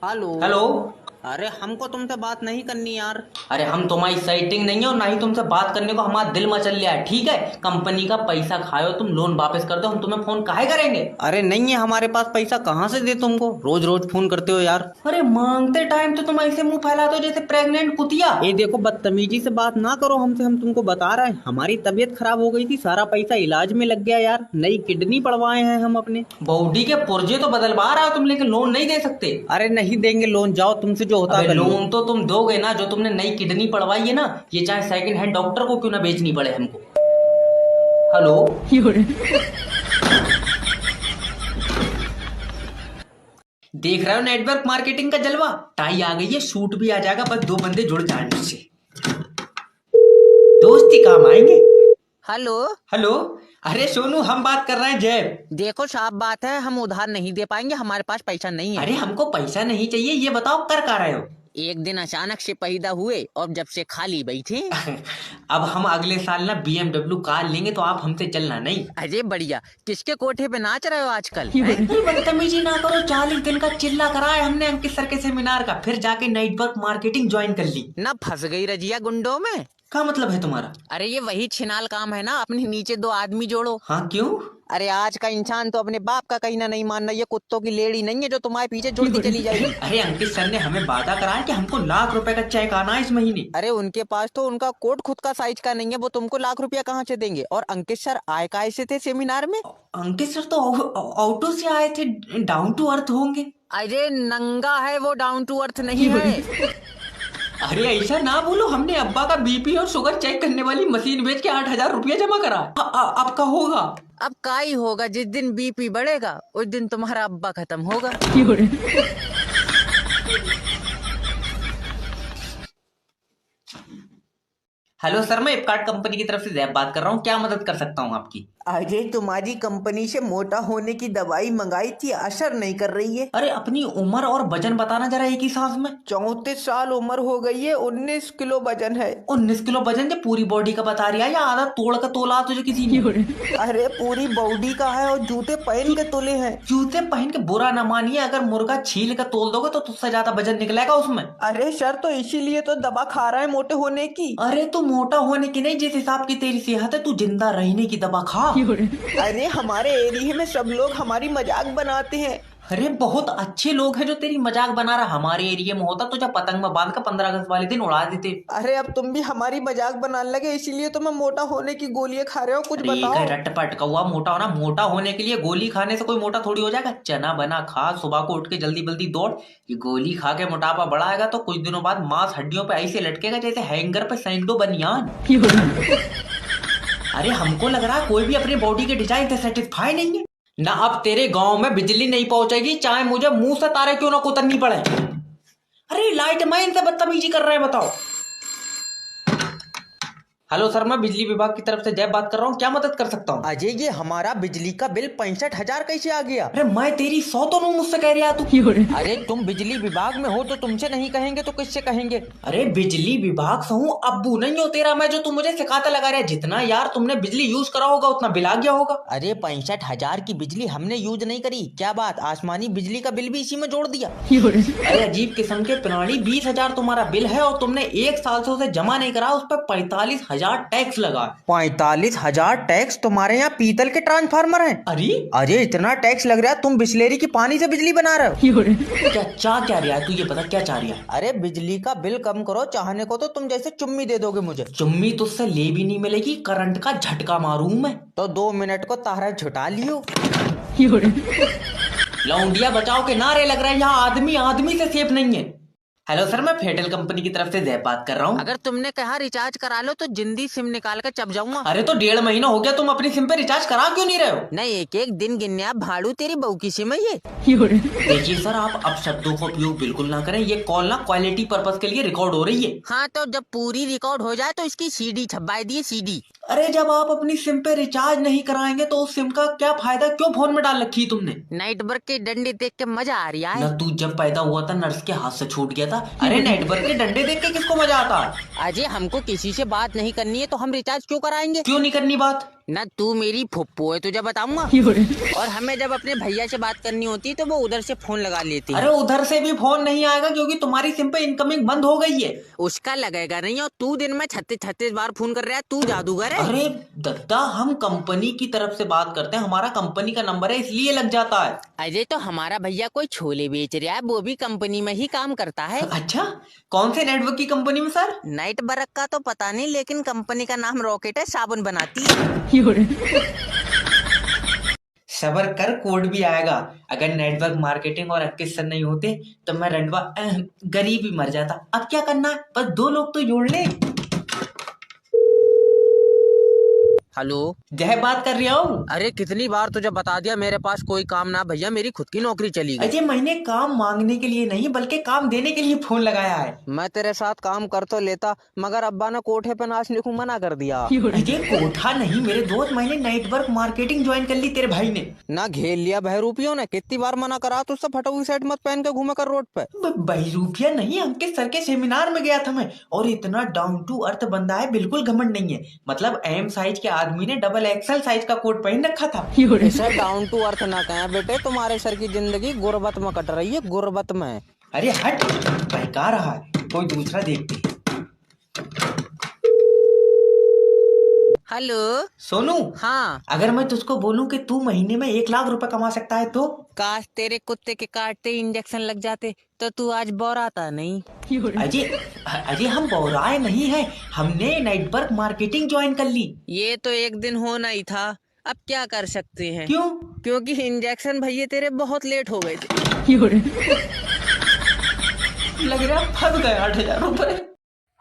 हेलो हेलो अरे हमको तुमसे बात नहीं करनी यार। अरे हम तुम्हारी साइटिंग नहीं है और ना ही तुमसे बात करने को हमारा दिल मचल लिया है, ठीक है? कंपनी का पैसा खाओ, तुम लोन वापस कर दो, हम तुम्हें फोन काहे करेंगे? अरे नहीं है हमारे पास पैसा, कहाँ से दे तुमको? रोज रोज फोन करते हो यार। अरे मांगते टाइम तो तुम ऐसे मुंह फैलाते हो जैसे प्रेग्नेंट कुतिया। ये देखो, बदतमीजी से बात ना करो हमसे, हम तुमको बता रहे हैं हमारी तबीयत खराब हो गई थी, सारा पैसा इलाज में लग गया यार, नई किडनी पड़वाए हैं हम अपने। बॉडी के पुर्जे तो बदलवा रहा हो तुम, लेकिन लोन नहीं दे सकते। अरे नहीं देंगे लोन, जाओ तुमसे जो होता है। लोन तो तुम दोगे ना, जो तुमने नई किडनी पड़वाई है ना, ये चाहे सेकंड हैंड डॉक्टर को क्यों ना बेचनी पड़े हमको। हेलो देख रहे हो नेटवर्क मार्केटिंग का जलवा? टाई आ गई है, शूट भी आ जाएगा, बस 2 बंदे जुड़ जाए मुझसे, दोस्ती काम आएंगे। हेलो हेलो अरे सोनू, हम बात कर रहे हैं जैब। देखो साफ बात है, हम उधार नहीं दे पाएंगे, हमारे पास पैसा नहीं है। अरे हमको पैसा नहीं चाहिए, ये बताओ कर क्या रहे हो? एक दिन अचानक से पैदा हुए और जब से खाली बैठे। अब हम अगले साल ना BMW कार लेंगे तो आप हमसे चलना नहीं। अरे बढ़िया, किसके कोठे पे नाच रहे हो आजकल? बदतमीजी ना करो, 40 दिन का चिल्ला कराया हमने अंकित सर के सेमिनार का, फिर जाके नेटवर्क मार्केटिंग ज्वाइन कर ली। ना फंस गई रजिया गुंडों में? क्या मतलब है तुम्हारा? अरे ये वही छिनाल काम है ना, अपने नीचे 2 आदमी जोड़ो। हाँ क्यों? अरे आज का इंसान तो अपने बाप का कहीं ना नहीं मानना, ये कुत्तों की लेडी नहीं है जो तुम्हारे पीछे जुड़ती चली जाएगी। अरे अंकित सर ने हमें वादा कराया कि हमको ₹1,00,000 का चेक आना है इस महीने। अरे उनके पास तो उनका कोट खुद का साइज का नहीं है, वो तुमको ₹1,00,000 कहाँ से देंगे। और अंकित सर आए काहे से थे सेमिनार में? अंकित सर तो ऑटो से आए थे, डाउन टू अर्थ होंगे। अरे नंगा है वो, डाउन टू अर्थ नहीं है। अरे ऐसा ना बोलो, हमने अब्बा का बीपी और शुगर चेक करने वाली मशीन बेच के ₹8,000 जमा करा। अब का होगा? अब का ही होगा, जिस दिन बीपी बढ़ेगा उस दिन तुम्हारा अब्बा खत्म होगा। हेलो सर, मैं फ्लिपकार्ट कंपनी की तरफ से जैब बात कर रहा हूँ, क्या मदद कर सकता हूँ आपकी? अजय तुम्हारी कंपनी से मोटा होने की दवाई मंगाई थी, असर नहीं कर रही है। अरे अपनी उम्र और वजन बताना जरा एक ही सांस में। 34 साल उम्र हो गई है, 19 किलो वजन है। 19 किलो वजन जो पूरी बॉडी का बता रही है या आधा तोड़ का तोला तुझे किसी ने? अरे पूरी बॉडी का है और जूते पहन के तोले हैं। जूते पहन के बुरा न मानिए, अगर मुर्गा छील कर तोल दोगे तो तुझसे ज्यादा वजन निकलेगा उसमें। अरे सर तो इसीलिए तो दवा खा रहा है मोटे होने की। अरे तू मोटा होने की नहीं, जिस हिसाब की तेरी सेहत है तू जिंदा रहने की दवा खा। अरे हमारे एरिया में सब लोग हमारी मजाक बनाते हैं। अरे बहुत अच्छे लोग हैं जो तेरी मजाक बना रहा। हमारे एरिया में होता तो जब पतंग में बांध कर 15 अगस्त वाले दिन उड़ा देते। अरे अब तुम भी हमारी मजाक बनाने लगे, इसीलिए तो मैं मोटा होने की गोलियां खा रहे हो। कुछ बताओ। रटपट कौवा मोटा होना, मोटा होने के लिए गोली खाने से कोई मोटा थोड़ी हो जाएगा। चना बना खा, सुबह को उठ के जल्दी जल्दी दौड़। ये गोली खा के मोटापा बढ़ाएगा तो कुछ दिनों बाद मांस हड्डियों पे ऐसे लटकेगा जैसे हैंगर पे सैंडो बनियान। अरे हमको लग रहा है कोई भी अपनी बॉडी के डिजाइन से सेटिस्फाई नहीं है ना। अब तेरे गांव में बिजली नहीं पहुंचेगी चाहे मुझे मुंह से तारे क्यों ना कुतरनी पड़े। अरे लाइट मैन से बदतमीजी कर रहे हैं, बताओ। हेलो सर, मैं बिजली विभाग की तरफ से जय बात कर रहा हूँ, क्या मदद कर सकता हूँ? अजय ये हमारा बिजली का बिल 65,000 कैसे आ गया? अरे मैं तेरी 100 तो नहीं मुझसे कह रहा तू। अरे तुम बिजली विभाग में हो तो तुमसे नहीं कहेंगे तो किससे कहेंगे? अरे बिजली विभाग से हूँ, अब्बू नहीं हो तेरा मैं जो तू मुझे सिखाता लगा रहा है। जितना यार तुमने बिजली यूज करा होगा उतना बिल आ गया होगा। अरे 65,000 की बिजली हमने यूज नहीं करी, क्या बात आसमानी बिजली का बिल भी इसी में जोड़ दिया? अरे अजीब किस्म के प्राणी, 20,000 तुम्हारा बिल है और तुमने 1 साल से उसे जमा नहीं करा, उस पर 45,000 टैक्स लगा। 45,000 टैक्स? तुम्हारे यहाँ पीतल के ट्रांसफार्मर हैं? अरे इतना टैक्स लग रहा है, तुम बिस्लेरी की पानी से बिजली बना रहे हो? क्या चाह क्या रहा है तू, ये बता क्या चाह रहा है? अरे बिजली का बिल कम करो, चाहने को तो तुम जैसे चुम्मी दे दोगे मुझे। चुम्मी तुझसे ले भी नहीं मिलेगी, करंट का झटका मारूं मैं। तो 2 मिनट को तारा झुटा लियो। लौंडिया बचाओ के नारे लग रहे हैं, यहाँ आदमी आदमी से सेफ नहीं है। हेलो सर, मैं फेडरल कंपनी की तरफ से जय बात कर रहा हूँ। अगर तुमने कहा रिचार्ज करा लो तो जिंदी सिम निकाल कर चप जाऊंगा। अरे तो 1.5 महीना हो गया, तुम अपनी सिम पे रिचार्ज करा क्यों नहीं रहे हो? नहीं, एक दिन गिनने आप भाड़ू, तेरी बहू की सिम है ये। देखिए सर, आप अब शब्दों का उपयोग बिल्कुल ना करें, ये कॉल ना क्वालिटी पर्पस के लिए रिकॉर्ड हो रही है। हाँ तो जब पूरी रिकॉर्ड हो जाए तो इसकी सीडी छपवा दिए, सीडी। अरे जब आप अपनी सिम पे रिचार्ज नहीं कराएंगे तो उस सिम का क्या फायदा, क्यों फोन में डाल रखी तुमने? नाइट वर्क के डंडे देख के मजा आ रहा है ना। तू जब पैदा हुआ था नर्स के हाथ से छूट गया था। अरे नाइट वर्क के डंडे देख के किसको मजा आता? अजय हमको किसी से बात नहीं करनी है तो हम रिचार्ज क्यों कराएंगे? क्यों नहीं करनी बात? ना तू मेरी फुप्पो है, तुझे बताऊंगा। और हमें जब अपने भैया से बात करनी होती है तो वो उधर से फोन लगा लेती है। अरे उधर से भी फोन नहीं आएगा क्योंकि तुम्हारी सिम पे इनकमिंग बंद हो गई है। उसका लगेगा नहीं, और तू दिन में 36 बार फोन कर रहा है, तू जादूगर है। अरे दद्दा, हम कंपनी की तरफ से बात करते हैं, हमारा कंपनी का नंबर है इसलिए लग जाता है। अजय तो हमारा भैया कोई छोले बेच रहा है, वो भी कंपनी में ही काम करता है। अच्छा, कौन से नेटवर्क की कंपनी में सर? नाइट वर्क का तो पता नहीं, लेकिन कंपनी का नाम रॉकेट है, साबुन बनाती है। सबर कर, कोड भी आएगा। अगर नेटवर्क मार्केटिंग और अक्कीस सर नहीं होते तो मैं रंडवा गरीब ही मर जाता। अब क्या करना है, बस 2 लोग तो जोड़ ले। हेलो, जय बात कर रहा हूँ। अरे कितनी बार तुझे बता दिया मेरे पास कोई काम ना भैया, मेरी खुद की नौकरी चली गई। अजय मैंने काम मांगने के लिए नहीं बल्कि काम देने के लिए फोन लगाया है। मैं तेरे साथ काम कर तो लेता, मगर अब्बा ने कोठे पे नाचने को मना कर दिया। अजय कोठा नहीं मेरे दोस्त, मैंने नेटवर्क मार्केटिंग ज्वाइन कर ली तेरे भाई ने। ना घेर लिया बहरूपियों ने, कितनी बार मना करा तो उससे फटा हुई शर्ट मत पहन के घूमे कर रोड पे। बहरूपिया नहीं, अंकित सर के सेमिनार में गया था मैं, और इतना डाउन टू अर्थ बंदा है, बिल्कुल घमंड नहीं है। मतलब एम साइज के आदमी ने डबल एक्सल साइज का कोट पहन रखा था। इसे डाउन टू अर्थ ना कहें बेटे, तुम्हारे सर की जिंदगी गुर्बत में कट रही है, गुर्बत में। अरे हट, बहका रहा है, कोई दूसरा देखते। हेलो। सोनू, हाँ। अगर मैं तुझको बोलूं कि तू महीने में 1 लाख रुपए कमा सकता है तो? काश तेरे कुत्ते के काटते इंजेक्शन लग जाते तो तू आज बोराता नहीं। अजय, अजय हम बौराए नहीं हैं, हमने नेटवर्क मार्केटिंग ज्वाइन कर ली। ये तो एक दिन होना ही था, अब क्या कर सकते हैं। क्यों? क्योंकि इंजेक्शन भैया तेरे बहुत लेट हो गए थे। लग रहा है फंस गए 8,000 रुपए।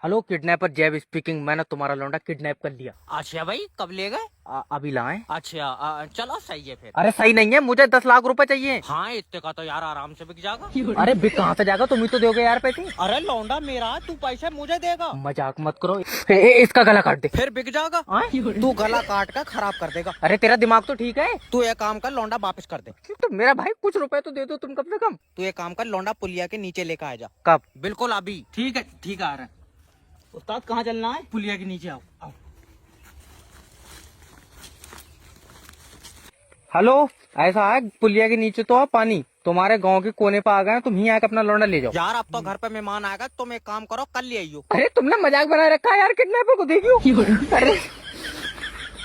हेलो किडनैपर जैब स्पीकिंग। मैंने तुम्हारा लौंडा किडनैप कर लिया। अच्छा भाई, कब ले गए? अभी लाए। अच्छा चलो सही है फिर। अरे सही नहीं है, मुझे 10 लाख रुपए चाहिए। हाँ इतने का तो यार आराम से बिक जाएगा। अरे बिक कहाँ से जाएगा, तुम ही तो दोगे यार पैसे। अरे लौंडा मेरा, तू पैसे मुझे देगा। मजाक मत करो। इसका गला काट दे। फिर बिक जाएगा। तू गला काट कर खराब कर देगा। अरे तेरा दिमाग तो ठीक है। तू एक काम कर, लौंडा वापस कर दे। तो मेरा भाई कुछ रुपए तो दे दो तुम कम से कम। तू एक काम कर, लौंडा पुलिया के नीचे लेकर आ जा। कब? बिल्कुल अभी। ठीक है आ रहा है। उस्ताद कहाँ चलना है? पुलिया के नीचे आओ। हेलो, ऐसा है पुलिया के नीचे तो पानी तुम्हारे गांव के कोने पर आ गए, तुम ही आके अपना लौंडा ले जाओ। यार अब तो घर पे मेहमान आएगा, तुम एक काम करो, कल ले आइयो। अरे तुमने मजाक बना रखा है यार, किडनैपर को देखियो। अरे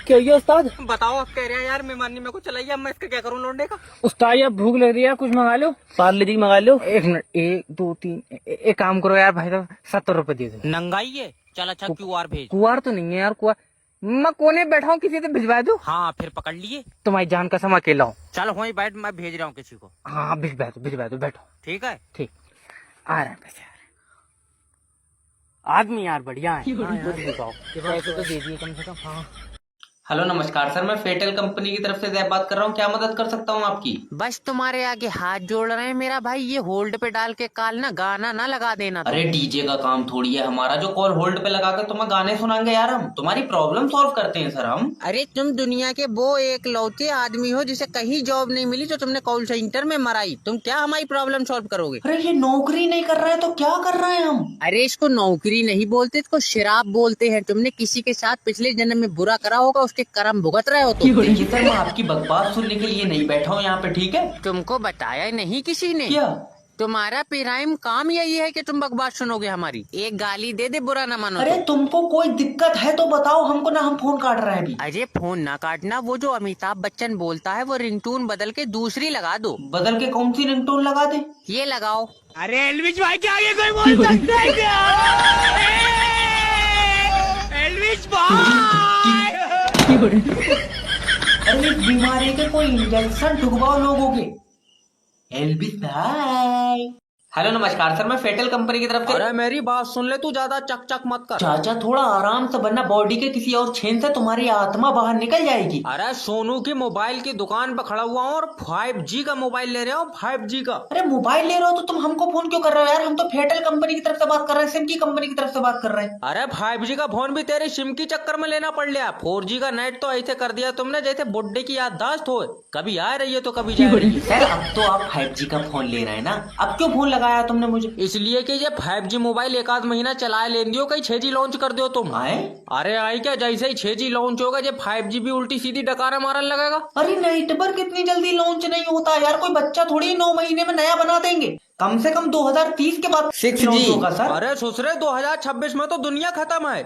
क्या ये उस्ताद? बताओ, अब कह रहे हैं यार मेहमान ने मेरे को चलाइए, अब मैं इसका क्या करूँ लौंडे का? उस्ताद यार भूख लग रही है, कुछ मंगा लो। पार्ले जी मंगा लो। एक मिनट, 1 2 3 एक काम करो यार भाई साहब, 70 रुपए दे दो। नंगाई है, चल अच्छा QR भेज। कुआर तो नहीं है यार, कुआर मैं कोने बैठा हूँ, किसी से भिजवा दो। हाँ फिर पकड़ लिए। तुम्हारी जान कसम अकेला हूँ। चल वहीं बैठ, मैं भेज रहा हूँ किसी को। हाँ भिजवा दो बैठो। ठीक है। ठीक आ रहे हैं पैसे। आदमी यार बढ़िया है। हाँ यार दिखाओ, पैसे तो दे दिए कम से कम। हाँ हेलो नमस्कार सर, मैं फेटल कंपनी की तरफ से जैब बात कर रहा हूँ, क्या मदद कर सकता हूँ आपकी? बस तुम्हारे आगे हाथ जोड़ रहे हैं मेरा भाई, ये होल्ड पे डाल के कॉल ना गाना ना लगा देना। अरे डीजे का काम थोड़ी है हमारा जो कॉल होल्ड पे लगा कर तुम्हें गाने सुनाएंगे यार, हम तुम्हारी प्रॉब्लम सॉल्व करते हैं सर हम। अरे तुम दुनिया के वो एक लौते आदमी हो जिसे कहीं जॉब नहीं मिली तो तुमने कॉल सेंटर में मराई, तुम क्या हमारी प्रॉब्लम सॉल्व करोगे? अरे ये नौकरी नहीं कर रहे हैं तो क्या कर रहे हैं हम? अरे इसको नौकरी नहीं बोलते, इसको शराब बोलते हैं। तुमने किसी के साथ पिछले जन्म में बुरा करा होगा, उसके कर्म भुगत रहे हो तुम। देखिए सर, मैं आपकी बकवास सुनने के लिए नहीं बैठा हूँ यहाँ पे, ठीक है? तुमको बताया नहीं किसी ने? क्या? तुम्हारा पिराइम काम यही है कि तुम बकवास सुनोगे हमारी। एक गाली दे दे, बुरा ना मानो। अरे तुमको कोई दिक्कत है तो बताओ हमको, ना हम फोन काट रहे हैं अभी। अजय फोन ना काटना, वो जो अमिताभ बच्चन बोलता है वो रिंगटोन बदल के दूसरी लगा दो। बदल के कौन सी रिंगटोन लगा दे? ये लगाओ। अरे एलविश भाई के आगे कोई बोल सकता है क्या? एलविश भाई अरे इस बीमारी के कोई इंजेक्शन ठुकवाओ लोगों के। एल्विस भाई। हेलो नमस्कार सर, मैं फेटल कंपनी की तरफ से। अरे मेरी बात सुन ले, तू ज्यादा चक चक मत कर। चाचा थोड़ा आराम से, वरना बॉडी के किसी और छेद से तुम्हारी आत्मा बाहर निकल जाएगी। अरे सोनू की मोबाइल की दुकान पे खड़ा हुआ हूँ और 5G का मोबाइल ले रहे हो, 5G का। अरे मोबाइल ले रहे हो तो तुम हमको फोन क्यों कर रहे हो यार? हम तो फेटल कंपनी की तरफ से बात कर रहे हैं, सिम की कंपनी की तरफ से बात कर रहे हैं। अरे 5G का फोन भी तेरे सिम की चक्कर में लेना पड़ लिया। 4G का नेट तो ऐसे कर दिया तुमने जैसे बुड्ढे की याददाश्त हो, कभी आ रही है तो कभी जा रही है। सर अब तो आप 5G का फोन ले रहे हैं ना, अब क्यों फोन लगाया तुमने मुझे? इसलिए कि ये 5G मोबाइल एक आध महीना चलाए लेन दियो, कहीं 6G लॉन्च कर दियो तुम। आए? अरे आई क्या, जैसे ही 6G लॉन्च होगा ये 5G भी उल्टी सीधी डकारा मारने लगेगा। अरे नेटवर्क इतनी जल्दी लॉन्च नहीं होता यार, कोई बच्चा थोड़ी 9 महीने में नया बना देंगे। कम से कम 2030 के बाद 6G लॉन्च होगा सर। अरे ससुरे 2026 में तो दुनिया खत्म है।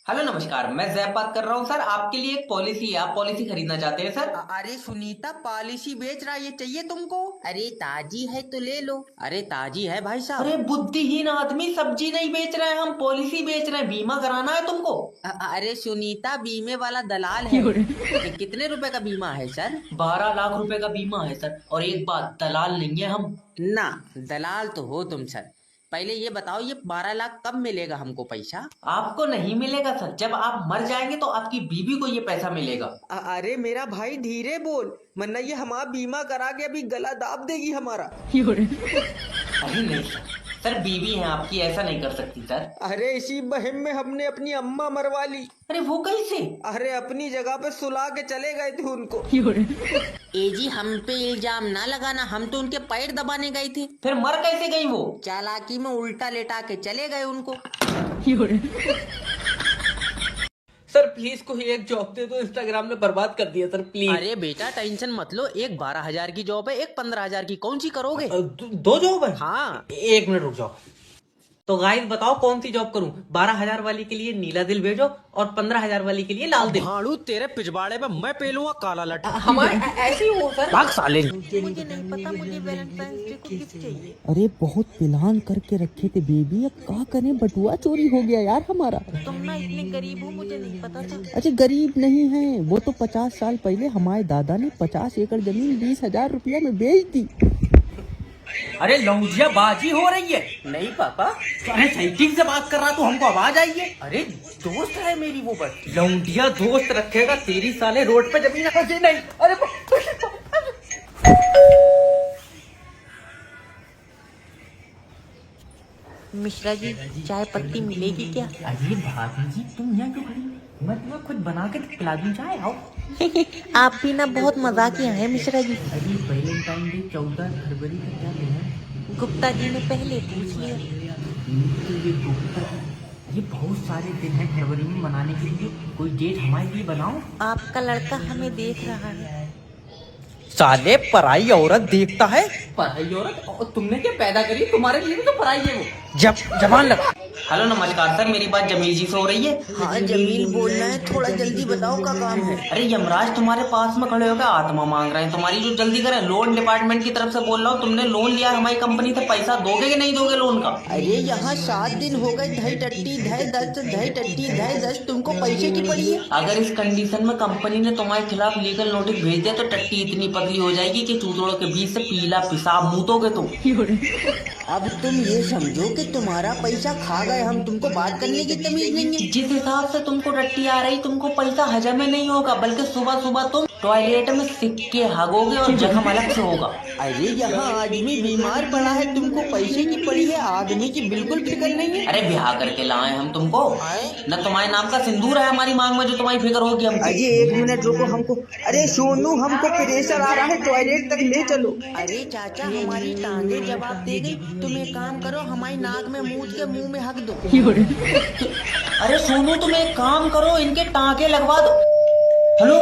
हेलो नमस्कार, मैं जैब बात कर रहा हूँ सर, आपके लिए एक पॉलिसी है, आप पॉलिसी खरीदना चाहते हैं सर? अरे सुनीता पॉलिसी बेच रहा है, ये चाहिए तुमको? अरे ताजी है तो ले लो। अरे ताजी है भाई साहब। अरे बुद्धिहीन आदमी, सब्जी नहीं बेच रहे हैं हम, पॉलिसी बेच रहे हैं। बीमा कराना है तुमको? अरे सुनीता बीमे वाला दलाल है। ये कितने रुपए का बीमा है सर? 12 लाख रुपए का बीमा है सर। और एक बात, दलाल नहीं है हम। ना दलाल तो हो तुम सर। पहले ये बताओ, ये 12 लाख कब मिलेगा हमको पैसा? आपको नहीं मिलेगा सर, जब आप मर जाएंगे तो आपकी बीवी को ये पैसा मिलेगा। अरे मेरा भाई धीरे बोल, वरना ये हमारा बीमा करा के अभी गला दाब देगी हमारा। अरे नहीं सर, सर बीवी है आपकी, ऐसा नहीं कर सकती सर। अरे इसी बहम में हमने अपनी अम्मा मरवा ली। अरे वो कैसे? अरे अपनी जगह पे सुला के चले गए थे उनको। एजी हम पे इल्जाम ना लगाना, हम तो उनके पैर दबाने गए थे। फिर मर कैसे गई वो? चालाकी में उल्टा लेटा के चले गए उनको। सर प्लीज कोई एक जॉब दे दो, इंस्टाग्राम ने बर्बाद कर दिया सर प्लीज। अरे बेटा टेंशन मत लो, एक 12,000 की जॉब है, एक 15,000 की, कौन सी करोगे? 2 जॉब है? हाँ 1 मिनट रुक जाओ। तो गाइस बताओ कौन सी जॉब करूं? 12,000 वाली के लिए नीला दिल भेजो और 15,000 वाली के लिए लाल दिल। भाड़ू तेरे पिछवाड़े पे मैं पेलूंगा काला लट। हमारे ऐसे ही हो सर। भाग साले। मुझे नहीं पता, मुझे वैलेंटाइन डे को गिफ्ट चाहिए। अरे बहुत प्लान करके रखे थे बेबी, अब क्या करें, बटुआ चोरी हो गया यार हमारा। तुम ना इतने गरीब हो, मुझे नहीं पता था। अच्छा गरीब नहीं है, वो तो 50 साल पहले हमारे दादा ने 50 एकड़ जमीन 20,000 रुपया में बेच दी। अरे लौंजिया बाजी हो रही है। नहीं पापा। अरे साइकिल से बात कर रहा तू, हमको आवाज आई है। अरे दोस्त है मेरी वो बस। लौंडिया दोस्त रखेगा, तेरी साले रोड पे जमीन है नहीं। अरे मिश्रा जी, चाय पत्ती मिलेगी क्या? अरे भाभी जी तुम यहाँ क्यों खड़ी हो? मैं तुम्हें खुद बना के पिला दूं चाय, आओ। आप भी ना बहुत मजाकिया हैं मिश्रा जी। अरे वैलेंटाइन डे 14 फरवरी का क्या दिन है? गुप्ता जी ने पहले पूछ लिया। ये बहुत सारे दिन हैं फरवरी में मनाने के लिए, कोई डेट हमारे लिए बनाओ। आपका लड़का हमें देख रहा है। साले पराई औरत देखता है। पराई औरत? और तुमने क्या पैदा करी? तुम्हारे लिए भी तो पराई है वो। जबान लगा। हेलो नमस्कार सर, मेरी बात जमील जी से हो रही है? हाँ जमील बोलना है, थोड़ा जल्दी बताओ क्या काम है। अरे यमराज तुम्हारे पास में खड़े होकर आत्मा मांग रहे हैं तुम्हारी, जो जल्दी करें। लोन डिपार्टमेंट की तरफ से बोल रहा हूँ, तुमने लोन लिया हमारी कंपनी से, पैसा दोगे कि नहीं दोगे लोन का? अरे यहाँ 7 दिन हो गए, ढाई टट्टी ढाई दस, तुमको पैसे की पड़ी है। अगर इस कंडीशन में कंपनी ने तुम्हारे खिलाफ लीगल नोटिस भेज दिया तो टट्टी इतनी पतली हो जाएगी कि चूतड़ों के बीच से पीला पेशाब मूतोगे तुम। अब तुम ये समझो कि तुम्हारा पैसा खा गए हम, तुमको बात करने की तमीज नहीं है। जिस हिसाब से तुमको टट्टी आ रही, तुमको पैसा हजम में नहीं होगा, बल्कि सुबह सुबह तुम टॉयलेट में सिक्के हागोगे और जख्म अलग से होगा। अरे यहाँ आदमी बीमार पड़ा है, तुमको पैसे की पड़ी है, आदमी की बिल्कुल फिक्र नहीं है। अरे ब्याह करके लाए हम तुमको, न तुम्हारे नाम का सिंदूर है हमारी मांग में जो तुम्हारी फिक्र होगी हमको। अरे 1 मिनट रुको, हमको अरे सोनू हमको प्रेशर आ रहा है, टॉयलेट तक ले चलो। अरे चाचा, हमारी टांगे जवाब दे गई। तुम एक काम करो, हमारी नाक में मूछ के मुंह में हक दो। अरे सोनू तुम एक काम करो, इनके टांके लगवा दो। हेलो,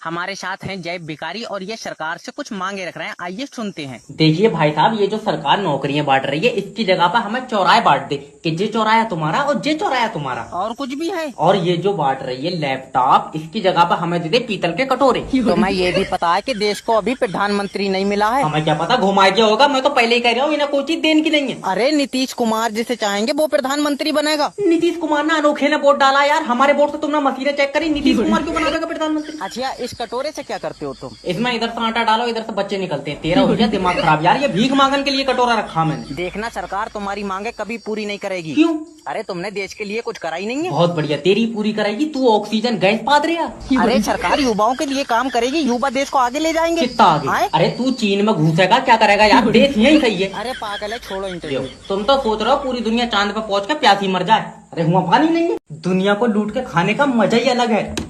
हमारे साथ हैं जय भिखारी और ये सरकार से कुछ मांगे रख रहे हैं, आइए सुनते हैं। देखिए भाई साहब, ये जो सरकार नौकरियां बांट रही है, इसकी जगह पर हमें चौराहे बांट दे कि जे चौराया तुम्हारा और जे चौराया तुम्हारा। और कुछ भी है? और ये जो बांट रही है लैपटॉप, इसकी जगह पर हमें दे दे पीतल के कटोरे। तो मैं ये भी पता है कि देश को अभी प्रधानमंत्री नहीं मिला है। हमें क्या पता घुमा गया होगा, मैं तो पहले ही कह रहा हूँ इन्हें कोई चीज देने की नहीं है। अरे नीतीश कुमार जिसे चाहेंगे वो प्रधानमंत्री बनेगा। नीतीश कुमार ने अनोखे ने वोट डाला यार, हमारे वोट से तुमने मशीनें चेक करी, नीतीश कुमार क्यों बना देगा प्रधानमंत्री? अच्छा, इस कटोरे से क्या करते हो तुम? इसमें इधर से आटा डालो, इधर से बच्चे निकलते हैं। तेरा हो गया दिमाग खराब यार, ये भीख मांगन के लिए कटोरा रखा मैंने। देखना सरकार तुम्हारी मांगे कभी पूरी नहीं करेगी। क्यों? अरे तुमने देश के लिए कुछ करा ही नहीं है। बहुत बढ़िया, तेरी पूरी कराएगी। तू ऑक्सीजन गैस पाद रहा। अरे सरकार युवाओं के लिए काम करेगी, युवा देश को आगे ले जाएंगे। कितना आगे? आए? अरे तू चीन में घुसेगा, क्या करेगा यार, देश यही सही है। अरे पागल है, छोड़ो इंटरव्यू। तुम तो सोच रहे हो पूरी दुनिया चांद पे पहुंच के प्यासी मर जाए। अरे हुआ पानी नहीं है। दुनिया को लूट के खाने का मजा ही अलग है।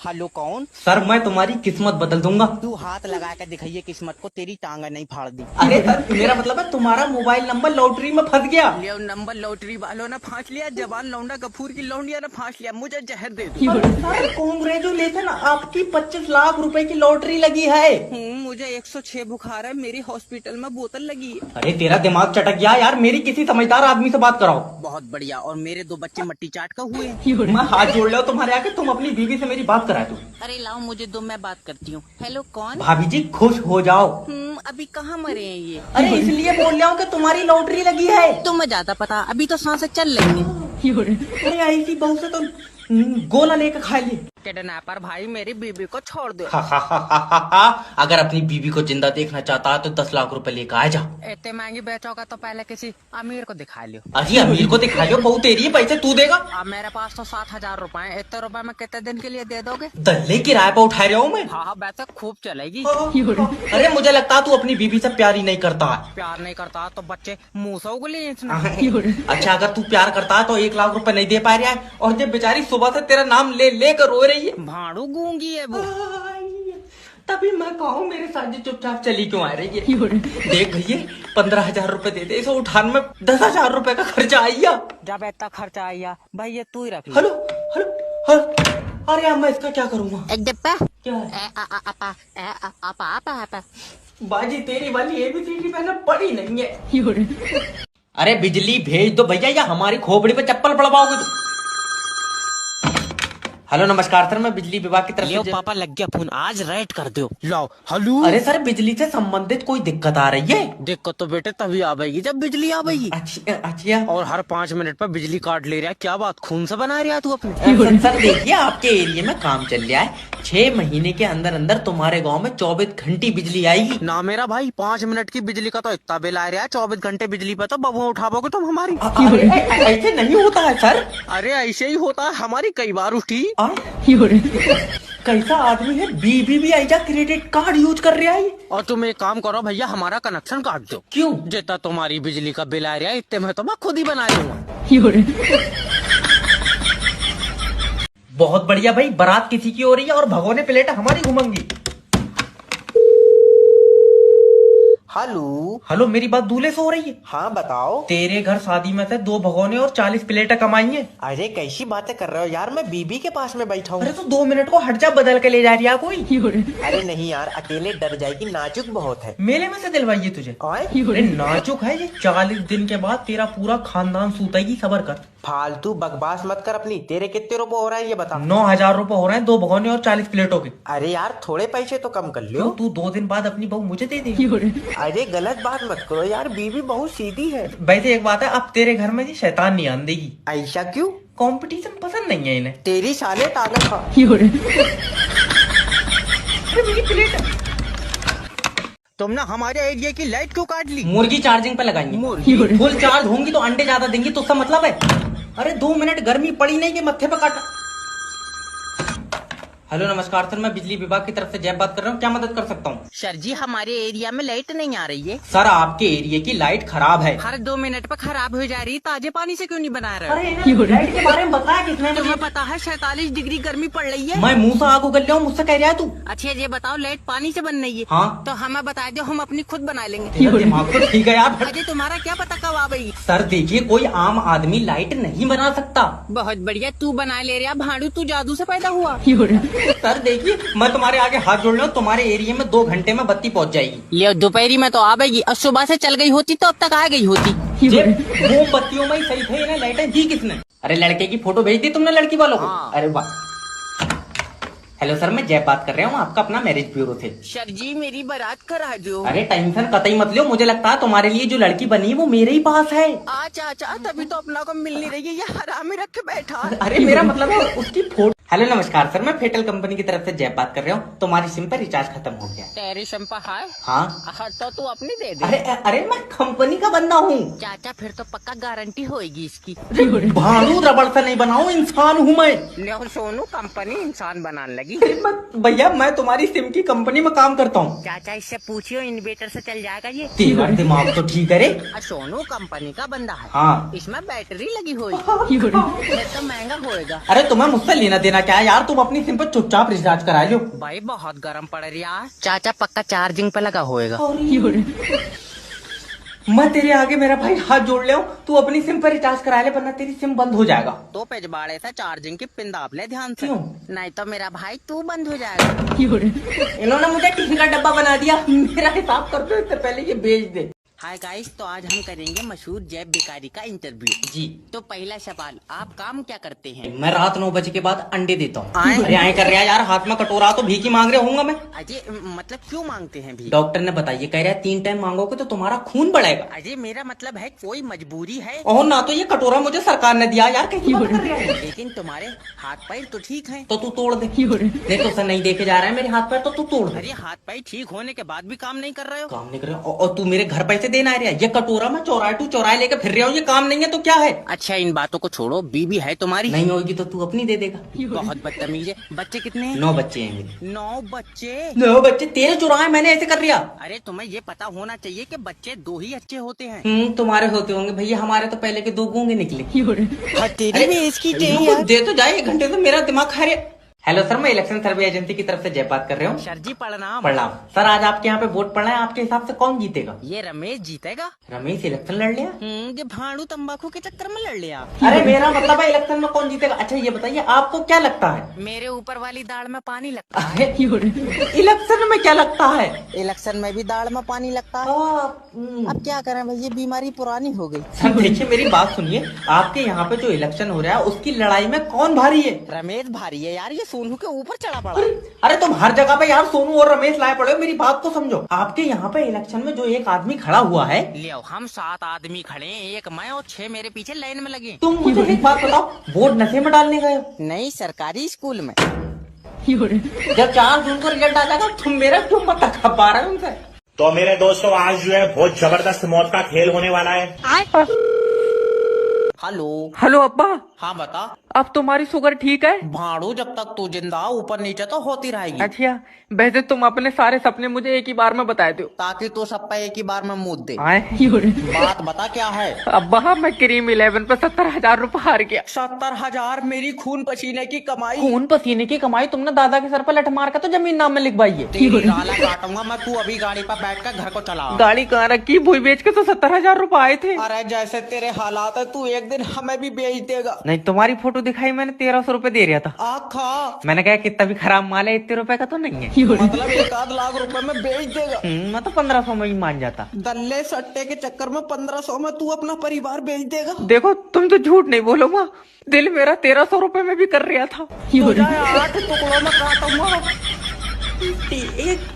हेलो, कौन? सर मैं तुम्हारी किस्मत बदल दूंगा। तू हाथ लगा कर दिखाइए किस्मत को, तेरी टांगा नहीं फाड़ दी। अरे सर मेरा मतलब है तुम्हारा मोबाइल नंबर लॉटरी में फंस गया। लियो नंबर लॉटरी वालों ने फांस लिया, जवान लौंडा गफूर की लौंडिया ने फांस लिया, मुझे जहर दे दो। सर कांग्रेचुलेशन, आपकी 25 लाख रुपए की लॉटरी लगी है। मुझे 106 बुखार है, मेरी हॉस्पिटल में बोतल लगी है। अरे तेरा दिमाग चटक गया यार, मेरी किसी समझदार आदमी से बात कराओ। बहुत बढ़िया, और मेरे 2 बच्चे मट्टी चाट का हुए हैं। मैं हाथ जोड़ लिया तुम्हारे आके, तुम अपनी बीवी से मेरी बात करा दो। अरे लाओ मुझे दो, मैं बात करती हूँ। हेलो, कौन? भाभी जी खुश हो जाओ। अभी कहाँ मरे हैं ये? अरे इसलिए बोल रहा हूँ कि तुम्हारी लॉटरी लगी है। तुम्हें ज्यादा पता, अभी तो सांसें चल रही हैं। अरे ऐसी बहू से तो गोला लेकर खा लिए। किडनैपर भाई, मेरी बीबी को छोड़ दो। अगर अपनी बीबी को जिंदा देखना चाहता है तो 10 लाख रुपए लेकर आ जा। इतने महंगी बेचोगा तो पहले किसी अमीर को दिखा लियो। अरे अमीर को दिखा लो, बहू तेरी है, पैसे तू देगा। अब मेरे पास तो 7,000 रुपए हैं, इतने रुपए में कितने दिन के लिए दे दोगे? दल्ले किराए पर उठा रहा हूँ मैं। हाँ, वैसे खूब चलेगी। अरे मुझे लगता है तू अपनी बीबी से प्यार ही नहीं करता है। प्यार नहीं करता तो बच्चे मुंह से उगले। अच्छा अगर तू प्यार करता है तो 1 लाख रुपए नहीं दे पा रहा है, और जब बेचारी सुबह से तेरा नाम ले लेकर रो रही है। भाड़ू गूंगी है वो। तभी मैं कहूँ मेरे साथ चुपचाप चली क्यों आ रही है। देख भैया 15,000 रुपए दे दे, इसे उठाने में 10,000 रुपए का खर्चा आइया। जब इतना खर्चा आया भैया तू ही रख ले। हेलो हेलो हेलो, अरे अब मैं इसका क्या करूँगा? एक डिब्बा। क्या है? आपा बाजी तेरी वाली ABCD मैंने पढ़ी नहीं है। अरे बिजली भेज दो भैया, या हमारी खोपड़ी पे चप्पल पड़वाओगे तो। हेलो नमस्कार सर, मैं बिजली विभाग की तरफ से पापा लग गया फोन, आज रेड कर दो। लाओ हलू। अरे सर बिजली से संबंधित कोई दिक्कत आ रही है? दिक्कत तो बेटे तभी आवेगी जब बिजली आवेगी। अच्छा और हर 5 मिनट पर बिजली काट ले रहा है, क्या बात खून से बना रहा है तू अपने? सर देखिए आपके एरिया में काम चल रहा है, 6 महीने के अंदर अंदर तुम्हारे गांव में 24 घंटे बिजली आएगी। ना मेरा भाई, 5 मिनट की बिजली का तो इतना बिल आ रहा है, 24 घंटे बिजली पे तो बबुआ उठाओगे तुम हमारी। ऐसे नहीं होता है सर। अरे ऐसे ही होता है, हमारी कई बार उठी। कैसा आदमी है, BBVI का क्रेडिट कार्ड यूज कर रहा है। और तुम एक काम करो भैया, हमारा कनेक्शन काट दो। क्यों? जितना तुम्हारी बिजली का बिल आ रहा है इतने में तो मैं खुद ही बना लूंगा। बहुत बढ़िया भाई, बारात किसी की हो रही है और भगोने प्लेट हमारी घूमेंगी। हेलो, मेरी बात दूल्हे से हो रही है? हाँ बताओ। तेरे घर शादी में से 2 भगोने और 40 प्लेटें कमाई है। अरे कैसी बातें कर रहे हो यार, मैं बीबी के पास में बैठा हूँ। अरे तो 2 मिनट को हट जा, बदल के ले जा रही है कोई। अरे नहीं यार, अकेले डर जाएगी, नाजुक बहुत है। मेले में से दिलवाइए तुझे। अरे नाजुक है ये, 40 दिन के बाद तेरा पूरा खानदान सूतेगी, सबर कर। फालतू बकवास मत कर अपनी। तेरे कितने रुपए हो रहे हैं ये बता। 9,000 रुपए हो रहे हैं 2 भगोने और 40 प्लेटों के। अरे यार थोड़े पैसे तो कम कर लो। तू 2 दिन बाद अपनी बहू मुझे दे दे। अरे गलत बात मत करो यार, बीबी बहुत सीधी है। वैसे एक बात है, अब तेरे घर में जी शैतान नहीं आन देगी। ऐसा क्यों? कंपटीशन पसंद नहीं है इन्हें। तेरी साले टांगा खा। अरे मेरी प्लेट। तुमने हमारे एरिया की लाइट क्यों काट ली? मुर्गी चार्जिंग पे लगाएंगे। फुल चार्ज होंगी तो अंडे ज्यादा देंगी, तो उसका मतलब है। अरे 2 मिनट गर्मी पड़ी नहीं कि मत्थे पे काटा। हेलो नमस्कार सर, मैं बिजली विभाग की तरफ से जय बात कर रहा हूँ, क्या मदद कर सकता हूँ? सर जी, हमारे एरिया में लाइट नहीं आ रही है। सर आपके एरिया की लाइट खराब है। हर 2 मिनट पर खराब हो जा रही है, ताजे पानी से क्यों नहीं बना रहे? अरे लाइट के बारे में बताया किसने? तुम्हें पता है 47 डिग्री गर्मी पड़ रही है। मैं मुंह से आग उगल रहा हूँ, मुझसे कह रहा है तू? अच्छा ये बताओ, लाइट पानी से बन रही है? हाँ। तो हमें बता दो, हम अपनी खुद बना लेंगे। तेरा दिमाग तो ठीक है यार। अजय तुम्हारा क्या पता कब आ गई? सर देखिए, कोई आम आदमी लाइट नहीं बना सकता। बहुत बढ़िया, तू बना ले रहा भाड़ू, तू जादू से पैदा हुआ। सर देखिए, मैं तुम्हारे आगे हाथ जोड़ रहा हूँ, तुम्हारे एरिया में 2 घंटे में बत्ती पहुँच जाएगी। ले दोपहरी में तो आ गई, और सुबह से चल गई होती तो अब तक आ गई होती। मोमबत्तियों में ही सही थे, इन्हें लाइटें दी किसने? अरे लड़के की फोटो भेज दी तुमने लड़की वालों को? हाँ। अरे वाह। हेलो सर, मैं जय बात कर रहा हूँ आपका अपना मैरिज ब्यूरो से। सर जी मेरी बारात करा दो। अरे टेंशन कतई मत लो, मुझे लगता है तुम्हारे लिए जो लड़की बनी है वो मेरे ही पास है। अच्छा, तभी तो अपना को मिल नहीं रही है, ये हरामी रख के बैठा। अरे मेरा मतलब है उसकी फोटो। हेलो नमस्कार सर, मैं फेटल कंपनी की तरफ से जय बात कर रहा हूँ, तुम्हारी सिम पर रिचार्ज खत्म हो गया। तेरी शंपा है? हाँ। तो तू अपनी दे दे। अरे मैं कंपनी का बंदा हूँ। चाचा फिर तो पक्का गारंटी होगी इसकी। भाड़ू रबड़ से नहीं बनाऊँ, इंसान हूँ मैं। ले सोनू, कंपनी इंसान बनाने लगी। भैया मैं तुम्हारी सिम की कंपनी में काम करता हूँ। चाचा इससे पूछियो, इन्वेटर से चल जाएगा ये। तेरा दिमाग तो ठीक है रे। सोनू कंपनी का बंदा है। हाँ। इसमें बैटरी लगी हुई फिर तो महंगा होएगा। अरे तुम्हें मुझसे लेना देना क्या है यार, तुम अपनी सिम पर चुपचाप रिचार्ज करा लो। भाई बहुत गर्म पड़ रहा है। चाचा पक्का चार्जिंग पे लगा होएगा। मैं तेरे आगे मेरा भाई हाथ जोड़ ले, तू अपनी सिम पर रिचार्ज करा ले, वरना तेरी सिम बंद हो जाएगा। तो पिछवाड़े से चार्जिंग की पिन दाब ले ध्यान से। क्यों? नहीं तो मेरा भाई तू बंद हो जाएगा। इन्होंने मुझे टिफिन का डब्बा बना दिया, मेरा हिसाब कर दो, इससे पहले ये बेच दे। हाय गाइस, तो आज हम करेंगे मशहूर जैब बेकारी का इंटरव्यू। जी। तो पहला सवाल, आप काम क्या करते हैं? मैं रात 9 बजे के बाद अंडे देता हूँ। अरे आए कर रहा यार, हाथ में कटोरा तो भीख ही मांग रहे होऊंगा मैं। अजय मतलब क्यों मांगते हैं भी? डॉक्टर ने बताइए, कह रहा है 3 टाइम मांगोगे तो तुम्हारा खून बढ़ेगा। अजय मेरा मतलब है कोई मजबूरी है? और ना तो ये कटोरा मुझे सरकार ने दिया यार, कैसी बात कर रहा है? लेकिन तुम्हारे हाथ पैर तो ठीक है। तो तू तोड़ दे। नहीं तो सर नहीं देखे जा रहा है मेरे हाथ पैर, तो तू तोड़ दे। अरे हाथ पैर ठीक होने के बाद भी काम नहीं कर रहे हो? काम नहीं कर रहा, और तू मेरे घर पैसे देना आ रहा है? ये कटोरा मैं चौराहे टू चौराहे लेकर फिर रहा हूँ, ये काम नहीं है तो क्या है? अच्छा इन बातों को छोड़ो, बीबी है तुम्हारी? नहीं होगी तो तू अपनी दे देगा। बहुत बदतमीज है। बच्चे कितने हैं? 9 बच्चे हैं मेरे। 9 बच्चे? 9 बच्चे तेरे चौराहे मैंने ऐसे कर रिया। अरे तुम्हें ये पता होना चाहिए कि बच्चे 2 ही अच्छे होते हैं। तुम्हारे होते होंगे भैया, हमारे तो पहले के 2 गूंगे निकले। तेरी भी इसकी दे तो जाए, 1 घंटे से मेरा दिमाग खा रहा। हेलो सर, मैं इलेक्शन सर्वे एजेंसी की तरफ से जय बात कर रहा हूँ। सर जी प्रणाम। प्रणाम सर, आज आपके यहाँ पे वोट पड़ना है, आपके हिसाब से कौन जीतेगा? ये रमेश जीतेगा। रमेश इलेक्शन लड़ लिया? ये भाड़ू तंबाकू के चक्कर में लड़ लिया। अरे मेरा मतलब है इलेक्शन में कौन जीतेगा। अच्छा ये बताइए आपको क्या लगता है? मेरे ऊपर वाली दाढ़ में पानी लगता है। अरे इलेक्शन में क्या लगता है? इलेक्शन में भी दाढ़ में पानी लगता है। अब क्या करें भाई, ये बीमारी पुरानी हो गई। सर देखिए मेरी बात सुनिए, आपके यहाँ पे जो इलेक्शन हो रहा है उसकी लड़ाई में कौन भारी है? रमेश भारी है यार, ये सोनू के ऊपर चढ़ा पड़ा। अरे तुम हर जगह पे यार सोनू और रमेश लाए पड़े हो, मेरी बात तो समझो। आपके यहाँ पे इलेक्शन में जो एक आदमी खड़ा हुआ है, लियो हम 7 आदमी खड़े हैं, 1 मैं और 6 मेरे पीछे लाइन में लगे। तुम मुझे एक बात बताओ, वोट नशे में डालने गए हो? नहीं, सरकारी स्कूल में। जब 4 जून को रिजल्ट आ जाएगा तुम मेरा क्यों मत खा पा रहे हो उनसे? तो मेरे दोस्तों आज जो है बहुत जबरदस्त मौत का खेल होने वाला है। हेलो। हेलो अब्बा, हाँ बता। अब तुम्हारी शुगर ठीक है? भाड़ू, जब तक तू जिंदा ऊपर नीचे तो होती रहेगी। अच्छा, वैसे तुम अपने सारे सपने मुझे एक ही बार में बताए दो ताकि तू सब पे एक ही बार में मुद दे। आए। बात बता क्या है? अब्बा मैं क्रीम 11 पे 70,000 रूपए हार गया। 70,000 मेरी खून पसीने की कमाई। खून पसीने की कमाई तुमने दादा के सर पर लठ मार कर तो जमीन नाम में लिखवाई है। तेरी गाला काटूंगा मैं, तू अभी गाड़ी पर बैठ कर घर को चला। गाड़ी कहाँ रखी? भूई बेच के तो 70,000 रूपए आए थे। अरे जैसे तेरे हालात है, तू एक दिन हमें भी बेच देगा। नहीं, तुम्हारी फोटो दिखाई मैंने, 1300 रूपए दे रहा था। आखा मैंने कहा कितना भी खराब माल है, इतने रुपए का तो नहीं है। मतलब 1 लाख रुपए में बेच देगा। मैं तो 1500 में ही मान जाता। दल्ले सट्टे के चक्कर में 1500 में तू अपना परिवार बेच देगा। देखो तुम तो झूठ नहीं बोलो माँ, दिल मेरा 1300 रूपए में भी कर रहा था। तुझे 8 टुकड़ों में काटूंगा।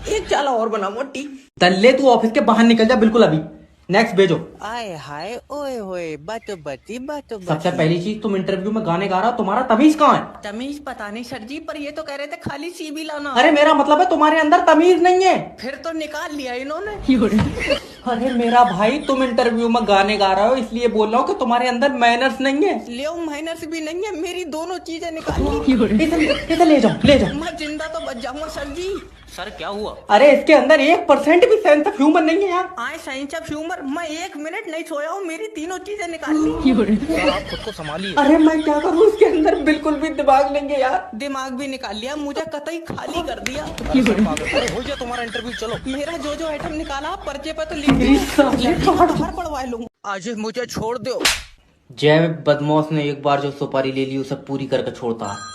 एक चाला और बना मोटी। दल्ले तू ऑफिस के बाहर निकल जा बिल्कुल अभी। नेक्स्ट भेजो। आए हाय ओए होए, बातो बती। सबसे पहली चीज, तुम इंटरव्यू में गाने गा रहा हो, तुम्हारा तमीज कहाँ है? तमीज पता नहीं सर जी, पर ये तो कह रहे थे खाली सीबी लाना। अरे मेरा मतलब है तुम्हारे अंदर तमीज नहीं है। फिर तो निकाल लिया इन्होंने। अरे मेरा भाई, तुम इंटरव्यू में गाने गा रहे हो इसलिए बोल रहा हूँ कि तुम्हारे अंदर मैनर्स नहीं है। ले माइनस भी नहीं है, मेरी दोनों चीजें निकाल ली। इधर ले जाओ। मैं जिंदा तो बच जाऊंगा सर जी। सर क्या हुआ? अरे इसके अंदर 1% भी सेंस ऑफ ह्यूमर नहीं है यार। आए साइंस ऑफ ह्यूमर, मैं 1 मिनट नहीं सोया हूँ, मेरी तीनों चीजें निकाल ली। आप खुद को संभालिए। अरे मैं क्या करूँ, इसके अंदर बिल्कुल भी दिमाग नहीं है यार। दिमाग भी निकाल लिया, मुझे कतई खाली कर दिया। अरे हो गया तुम्हारा इंटरव्यू, चलो। मेरा जो आइटम निकाला पर्चे पे तो लिख दिया, बाहर पढ़वा लूंगा। आज मुझे छोड़ दो। जय बदमाश ने एक बार जो सुपारी ले ली उसे पूरी करके छोड़ता है।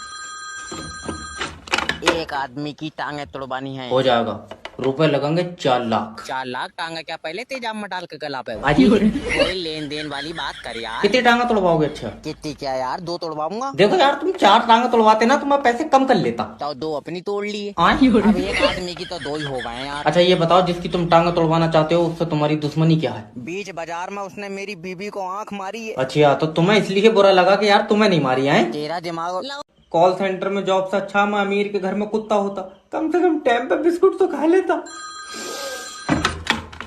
एक आदमी की टांगे तोड़वानी है। हो जाएगा, रुपए लगेंगे 4 लाख। 4 लाख टांगा क्या पहले तेजाब में डाल के गला पे? कोई लेन देन वाली बात कर यार। कितनी टांगा तोड़वाओगे? अच्छा कितनी क्या यार, 2 तोड़वाऊंगा। देखो यार, तुम 4 टांगा तोड़वाते ना तो मैं पैसे कम कर लेता। तो 2 अपनी तोड़ लिए। हाँ? अब एक आदमी की तो 2 ही हो गए यार। अच्छा ये बताओ, जिसकी तुम टांगा तोड़वाना चाहते हो उससे तुम्हारी दुश्मनी क्या है? बीच बाजार में उसने मेरी बीबी को आंख मारी है। अच्छा तो तुम्हें इसलिए बुरा लगा कि यार तुम्हें नहीं मारी है? तेरा दिमाग। कॉल सेंटर में जॉब से अच्छा मैं अमीर के घर में कुत्ता होता, कम से कम टाइम पे बिस्कुट तो खा लेता।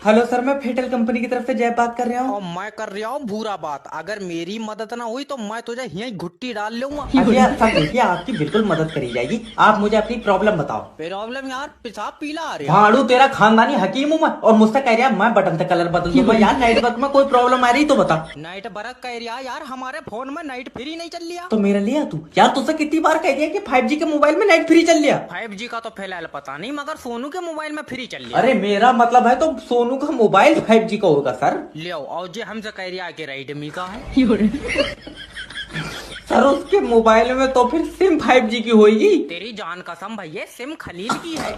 हेलो सर, मैं फेटल कंपनी की तरफ से जय बात कर रहा हूँ। और मैं कर रहा हूँ बुरा बात। अगर मेरी मदद ना हुई तो मैं तुझे यहीं घुट्टी डाल लूंगा। अच्छा सर देखिए, आपकी बिल्कुल मदद करी जाएगी। आप मुझे अपनी प्रॉब्लम बताओ। प्रॉब्लम यार, पेशाब पीला आ रहा है। भाड़ू तेरा खानदानी हकीम हूँ मैं, और मुझसे कह रहा है मैं बटन से कलर बदल दूंगा। यार नाइट वर्क में कोई प्रॉब्लम आ रही तो बता। नाइट वर्क कह रहा यार, हमारे फोन में नाइट फ्री नहीं चल लिया। तो मेरा लिया तू यार, तुझसे कितनी बार कह दिया कि 5G के मोबाइल में नाइट फ्री चल लिया। 5G का तो फिलहाल पता नहीं, मगर सोनू के मोबाइल में फ्री चल लिया। अरे मेरा मतलब है तो सोनू का मोबाइल 5G का होगा सर। ले और जे हमसे कह रहा है कि रेडमी का है। सर उसके मोबाइल में तो फिर सिम 5G की होगी। तेरी जान कसम भैया, सिम खलील की है।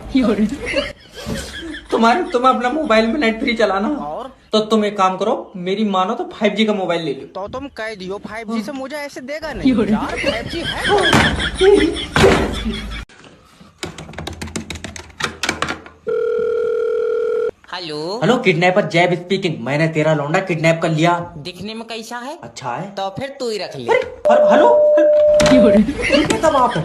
तुम्हें अपना मोबाइल में नेट फ्री चलाना और तो तुम एक काम करो, मेरी मानो तो 5G का मोबाइल ले लो। तो तुम कह दियो 5G से मुझे ऐसे देगा नहीं यार, 5G है। हेलो किडनैपर जैब स्पीकिंग। मैंने तेरा लौंडा किडनैप कर लिया। दिखने में कैसा है? अच्छा है। तो फिर तू ही रख ले। हेलो कब आप?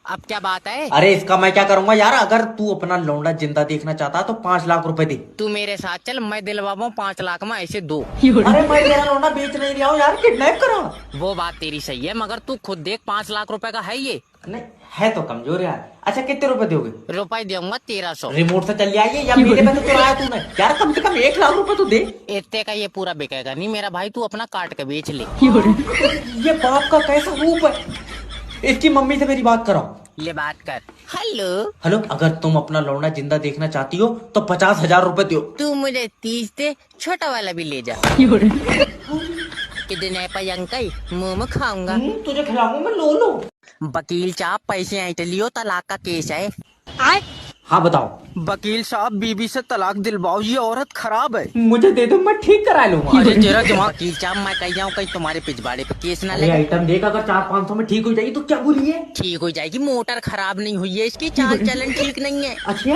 अब क्या बात है? अरे इसका मैं क्या करूंगा यार, अगर तू अपना लौंडा जिंदा देखना चाहता है तो 5 लाख रुपए दे। तू मेरे साथ चल, मैं दिलवाऊं 5 लाख में ऐसे 2। अरे मैं तेरा लौंडा बेच नहीं रहा हूँ यार, किडनैप करा। वो बात तेरी सही है, मगर तू खुद देख 5 लाख रुपए का है ये। नहीं है तो कमजोर यार। अच्छा कितने रुपए दोगे? रुपए दूंगा 1300। रिमोट से चल आइए या मेरे पैसे चुराया तूने? यार कम से कम 1 लाख रुपए तो दे। इतने का ये पूरा बिकेगा नहीं मेरा भाई, तू अपना काट के बेच ले। ये बाप का कैसा रूप है। इसकी मम्मी से मेरी बात कराओ। ले बात कर। हेलो हेलो, अगर तुम अपना लौंडा जिंदा देखना चाहती हो तो 50,000 रुपए दो। तू मुझे 30 दे, छोटा वाला भी ले जा। कितने पे अंकल, मुंह में खाऊंगा। तुझे खिलाऊंगा मैं, लो लो। वकील साहब पैसे ऐंठ लियो, तलाक का केस है। हाँ बताओ। वकील साहब बीबी से तलाक दिलवाओ, ये औरत खराब है। मुझे दे दो, मैं ठीक करा लूंगा। अरे तेरा दिमाग। वकील साहब मैं कह जाऊँ कहीं तुम्हारे पिछवाड़े पे केस ना अरे लगे। आइटम देख, अगर 400-500 में ठीक हो जाएगी तो क्या बुरी है? ठीक हो जाएगी, मोटर खराब नहीं हुई है इसकी, चाल चलन ठीक नहीं है। अच्छा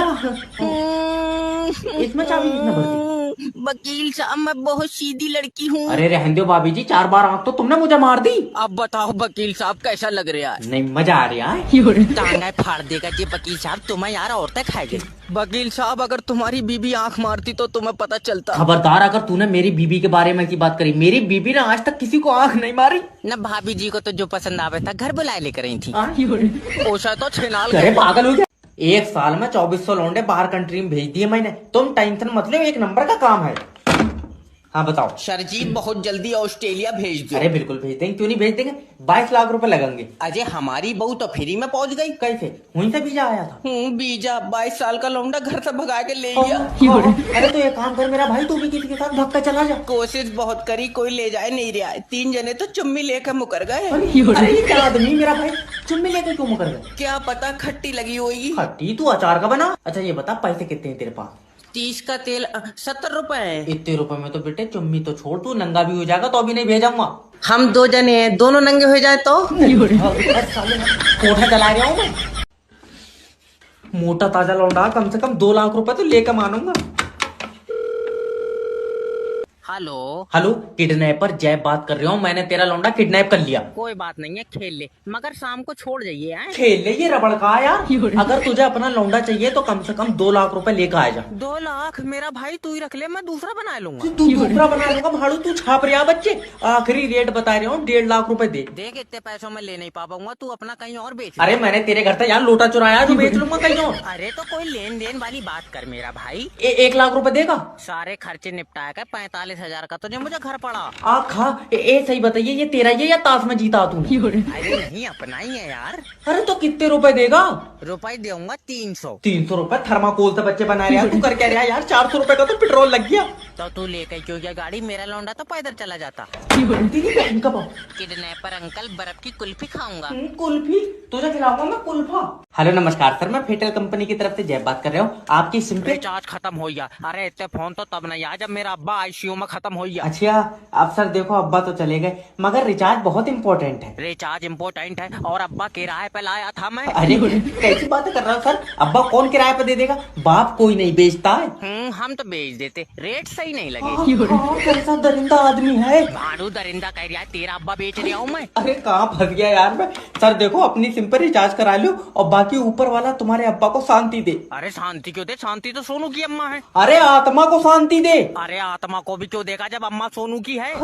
इसमें चाबी कितना भरती? वकील साहब मैं बहुत सीधी लड़की हूँ। अरे रहने दो भाभी जी, 4 बार आंख तो तुमने मुझे मार दी। अब बताओ वकील साहब कैसा लग रहा है? नहीं मजा आ रहा है। टांगा फाड़ देगा जी वकील साहब, तुम्हें यार औरतें खाएगी। वकील साहब अगर तुम्हारी बीबी आंख मारती तो तुम्हें पता चलता। खबरदार, अगर तूने मेरी बीबी के बारे में ऐसी बात करी। मेरी बीबी ने आज तक किसी को आंख नहीं मारी। न भाभी जी को तो जो पसंद आवे था घर बुलाए लेकर आई थी। ओशा तो छिनाल अरे गए। पागल हो गया। 1 साल में 2400 लौंडे बाहर कंट्री में भेज दिए मैंने। तुम टेंशन मत लो, 1 नंबर का काम है। हाँ बताओ। सरजीत बहुत जल्दी ऑस्ट्रेलिया भेज दो। अरे बिल्कुल भेज देंगे, क्यों नहीं भेज देंगे। 22 लाख रुपए लगेंगे। अजय हमारी बहू तो फ्री में पहुंच गई। कैसे? वहीं से वीजा आया था। बीजा 22 साल का लौंडा घर से भगा के ले गया। अरे तो एक काम कर मेरा भाई, तू भी किसी के साथ भाग कर चला जा। कोशिश बहुत करी, कोई ले जाए नहीं रहा है। 3 जने तो चुम्मी लेकर मुकर गए। अरे ये क्या आदमी मेरा भाई, चुम्मी लेकर क्यों मुकर गए? क्या पता खट्टी लगी होगी। खट्टी तू अचार का बना। अच्छा ये बता, पैसे कितने हैं तेरे पास? 30 का तेल 70 रुपए है। इतने रुपए में तो बेटे चुम्मी तो छोड़, तू नंगा भी हो जाएगा तो अभी नहीं भेजूंगा। हम 2 जने हैं, दोनों नंगे हो जाए तो। कोठा जला रहा हूँ मैं। मोटा ताजा लौंडा, कम से कम 2 लाख रुपए तो लेकर मानूंगा। हेलो हेलो, किडनैपर जय बात कर रहा हूँ। मैंने तेरा लौंडा किडनैप कर लिया। कोई बात नहीं है, खेल ले, मगर शाम को छोड़ जाइए। हैं? खेल ले, ये रबड़ का है यार। अगर तुझे अपना लौंडा चाहिए तो कम से कम 2 लाख रुपए लेकर आ जा। 2 लाख मेरा भाई, तू ही रख ले, मैं दूसरा बना लूंगा। तू दूसरा बना लूंगा भाड़ू, तू छाप रहा बच्चे। आखिरी रेट बता रहा हूँ, 1.5 लाख रुपए दे। देख इतने पैसों में ले नहीं पाऊंगा, तू अपना कहीं और बेच। अरे मैंने तेरे घर से यार लोटा चुराया, जो बेच लूंगा कहीं और। अरे तो कोई लेन देन वाली बात कर मेरा भाई। 1 लाख रुपए देगा? सारे खर्चे निपटाया कर, 45,000 का तुझे मुझे घर पड़ा। आखा सही बताइए, ये तेरा ये या ताश में जीता तू? अरे नहीं, अपना ही है यार। अरे तो कितने रुपए देगा? रुपए दूंगा 300। 300 रुपए थर्माकोल से बच्चे बना रहे हैं। तू कर क्या रहा है यार? 400 रुपए का तो पेट्रोल लग गया। तो तू लेकर क्यों गया गाड़ी? मेरा लौंडा तो पैदल चला जाता। तेरी बहन का बाप। किडनैपर अंकल, बर्फ की कुल्फी खाऊंगा। कुल्फी तुझे खिलाऊंगा मैं, कुल्फा। हेलो नमस्कार सर, मैं फेटल कंपनी की तरफ से जय बात कर रहा हूँ। आपकी सिम पे रिचार्ज खत्म हो गया। अरे इतने फोन तो तब नहीं आया जब मेरा अब्बा आईसीयू में खत्म हो गया। अच्छा अब सर देखो, अब्बा तो चले गए मगर रिचार्ज बहुत इम्पोर्टेंट है। रिचार्ज इम्पोर्टेंट है और अब्बा किराए पे लाया था मैं। अरे कैसी बातें कर रहा हूँ सर? अब्बा कौन किराए पे दे देगा? बाप कोई नहीं बेचता है। हम तो बेच देते, रेट सही नहीं लगे। कैसा दरिंदा आदमी है। भाड़ू दरिंदा कह रहा है, तेरा अब्बा बेच रहा हूँ मैं। अरे कहाँ फंस गया यार मैं। सर देखो, अपनी सिम पर रिचार्ज करा लो और बाकी ऊपर वाला तुम्हारे अब्बा को शांति दे। अरे शांति क्यों दे? शांति तो सोनू की अम्मा है। अरे आत्मा को शांति दे। अरे आत्मा को भी क्यों देगा जब अम्मा सोनू की है?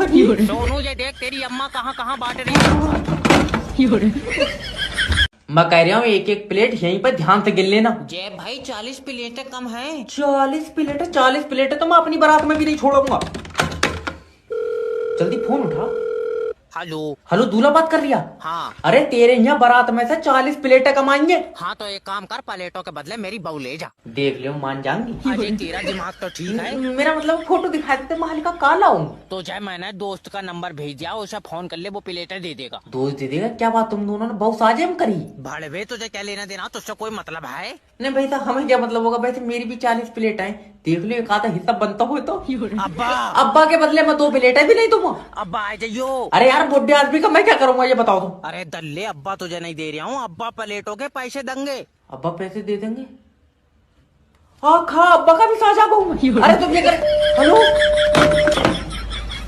सोनू ये देख तेरी अम्मा कहाँ कहाँ बांट रही है। मैं कह रहा हूँ 1-1 प्लेट यहीं पर ध्यान से गिन लेना। जय भाई 40 प्लेटें कम है। 40 प्लेट तो मैं अपनी बारात में भी नहीं छोड़ूंगा। जल्दी फोन उठा। हेलो हेलो, दूल्हा बात कर लिया? हाँ। अरे तेरे यहाँ बारात में से 40 प्लेटें कमाएंगे। हाँ तो एक काम कर, प्लेटों के बदले मेरी बहू ले जा। देख लियो, मान जाऊंगी। अरे तेरा दिमाग तो ठीक है। मेरा मतलब फोटो दिखा देते, मालिका काला हूँ। तो जय मैंने दोस्त का नंबर भेज दिया, उसे फोन कर ले, वो प्लेटें दे देगा। दोस्त दे देगा? क्या बात, तुम दोनों ने बहुत साजिश करी। भाड़े तुझे क्या लेना देना, तुझसे कोई मतलब है? नहीं भाई साहब, हमें क्या मतलब होगा? वैसे मेरी भी 40 प्लेट है, देख लो एक आधा हिस्सा बनता हो तो। अब्बा अब्बा के बदले में 2 प्लेटें भी नहीं दूंगा। अब्बा आ जाइयो। अरे यार बुढ़े आदमी का मैं क्या करूंगा ये बताओ तुम। अरे दल्ले, अब्बा तुझे नहीं दे रहा हूँ, अब्बा प्लेटों के पैसे देंगे। अब्बा पैसे दे देंगे? हाँ खा, अब्बा का भी साझा बहु। अरे तुम ये कर। हेलो,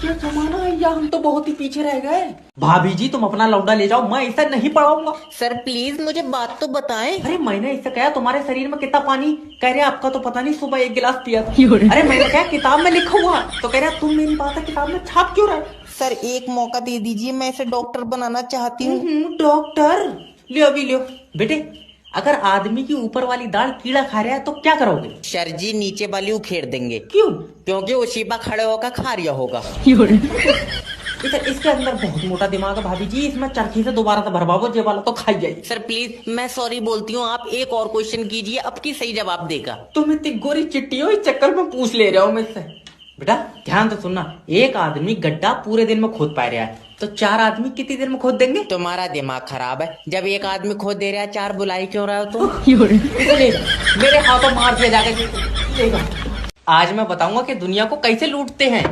क्या जमाना है या हम तो बहुत ही पीछे रह गए। भाभी जी तुम अपना लौंडा ले जाओ, मैं इसे नहीं पढ़ाऊंगा। सर प्लीज मुझे बात तो बताएं। अरे मैंने इससे कहा तुम्हारे शरीर में कितना पानी? कह रहे आपका तो पता नहीं, सुबह 1 गिलास पिया था। अरे मैंने कहा किताब में लिखा हुआ, तो कह रहा तुम मेरी बात किताब में छाप क्यों रहे? सर एक मौका दे दीजिए, मैं इसे डॉक्टर बनाना चाहती हूँ। डॉक्टर? लियो अभी लियो बेटे। अगर आदमी की ऊपर वाली दाल कीड़ा खा रहा है तो क्या करोगे? सर जी नीचे वाली उखेड़ देंगे, क्यों? क्योंकि उसी पर खड़े होकर खा रिया होगा। इसके अंदर बहुत मोटा दिमाग है भाभी जी, इसमें चरखी से दोबारा से भरवाओ, जे वाला तो खाई जाए। सर प्लीज मैं सॉरी बोलती हूँ, आप एक और क्वेश्चन कीजिए, अब की सही जवाब देगा। तुम इतनी गोरी चिट्टी हो, इस चक्कर में पूछ ले रहे हो मुझसे। बेटा ध्यान से सुनना, एक आदमी गड्ढा पूरे दिन में खोद पा रहा है तो 4 आदमी कितनी देर में खोद देंगे? तुम्हारा दिमाग खराब है, जब एक आदमी खोद दे रहा है 4 बुलाई क्यों रहे हो तुम? मेरे हाथों मार दिया जाएगा। आज मैं बताऊंगा कि दुनिया को कैसे लूटते हैं।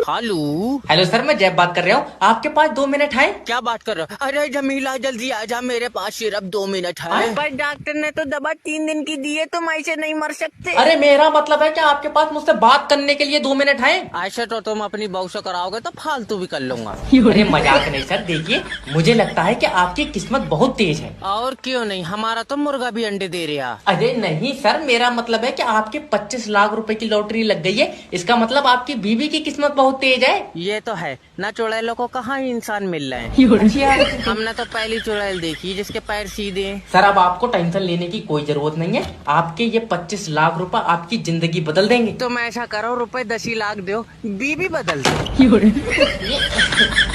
हेलो सर, मैं जैब बात कर रहा हूँ, आपके पास 2 मिनट है? क्या बात कर रहे हो? अरे जमीला जल्दी आ जा, मेरे पास सिर्फ 2 मिनट है। पर डॉक्टर ने तो दवा 3 दिन की दी है, तुम ऐसे नहीं मर सकते। अरे मेरा मतलब है कि आपके पास मुझसे बात करने के लिए 2 मिनट है? ऐसे तो तुम अपनी बहू से कराओगे तो फालतू भी कर लूंगा। अरे मजाक नहीं सर, देखिए मुझे लगता है कि आपकी किस्मत बहुत तेज है। और क्यों नहीं, हमारा तो मुर्गा भी अंडे दे रहा। अरे नहीं सर, मेरा मतलब है कि आपके 25 लाख रुपए की लॉटरी लग गई है, इसका मतलब आपकी बीवी की किस्मत बहुत तेज है। ये तो है ना, चुड़ैलों को कहाँ इंसान मिल रहे हैं। हमने तो पहली चुड़ैल देखी जिसके पैर सीधे हैं। सर अब आपको टेंशन लेने की कोई जरूरत नहीं है, आपके ये 25 लाख रुपए आपकी जिंदगी बदल देंगे। तुम ऐसा करो, रुपए 10 लाख दो, बीबी बदल दो।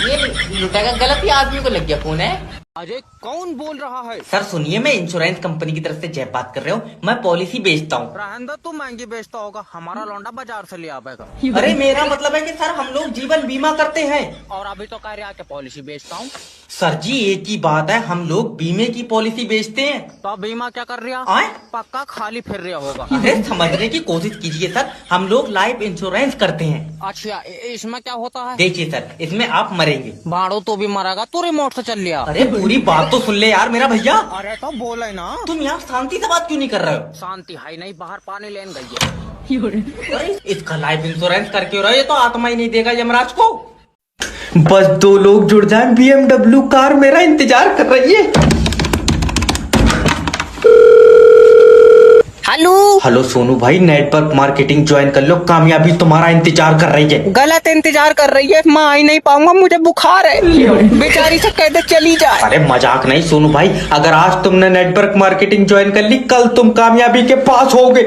ये लुटेगा, गलत ही आदमी को लग गया फोन है। अरे कौन बोल रहा है? सर सुनिए, मैं इंश्योरेंस कंपनी की तरफ से जय बात कर रहा हूँ, मैं पॉलिसी बेचता हूँ। रहन दो, तू महंगी बेचता होगा, हमारा लौंडा बाजार से ले आवेगा। अरे मेरा मतलब है कि सर हम लोग जीवन बीमा करते हैं। और अभी तो कह रहा कि पॉलिसी बेचता हूँ। सर जी एक ही बात है, हम लोग बीमे की पॉलिसी बेचते हैं। तो बीमा क्या कर रहा? आए? पक्का खाली फिर रहा होगा। अरे समझने की कोशिश कीजिए सर, हम लोग लाइफ इंश्योरेंस करते हैं। अच्छा इसमें क्या होता है? देखिए सर, इसमें आप मरेंगे। भाड़ो तो भी मरेगा, तू रिमोट से चल लिया। अरे पूरी बात तो सुन ले यार मेरा भैया। अरे तो बोले ना। तुम यहाँ शांति से बात क्यों नहीं कर रहे हो? शांति है नहीं, बाहर पानी लेन गई है। अरे इसका लाइफ इंश्योरेंस करके हो रहा है, ये तो आत्मा ही नहीं देगा यमराज को। बस 2 लोग जुड़ जाएं, BMW कार मेरा इंतजार कर रही है। हेलो सोनू भाई, नेटवर्क मार्केटिंग ज्वाइन कर लो, कामयाबी तुम्हारा इंतजार कर रही है। गलत इंतजार कर रही है, मैं आ ही नहीं पाऊंगा, मुझे बुखार है। बेचारी से कह दे चली जाए। अरे मजाक नहीं सोनू भाई, अगर आज तुमने नेटवर्क मार्केटिंग ज्वाइन कर ली, कल तुम कामयाबी के पास होगे।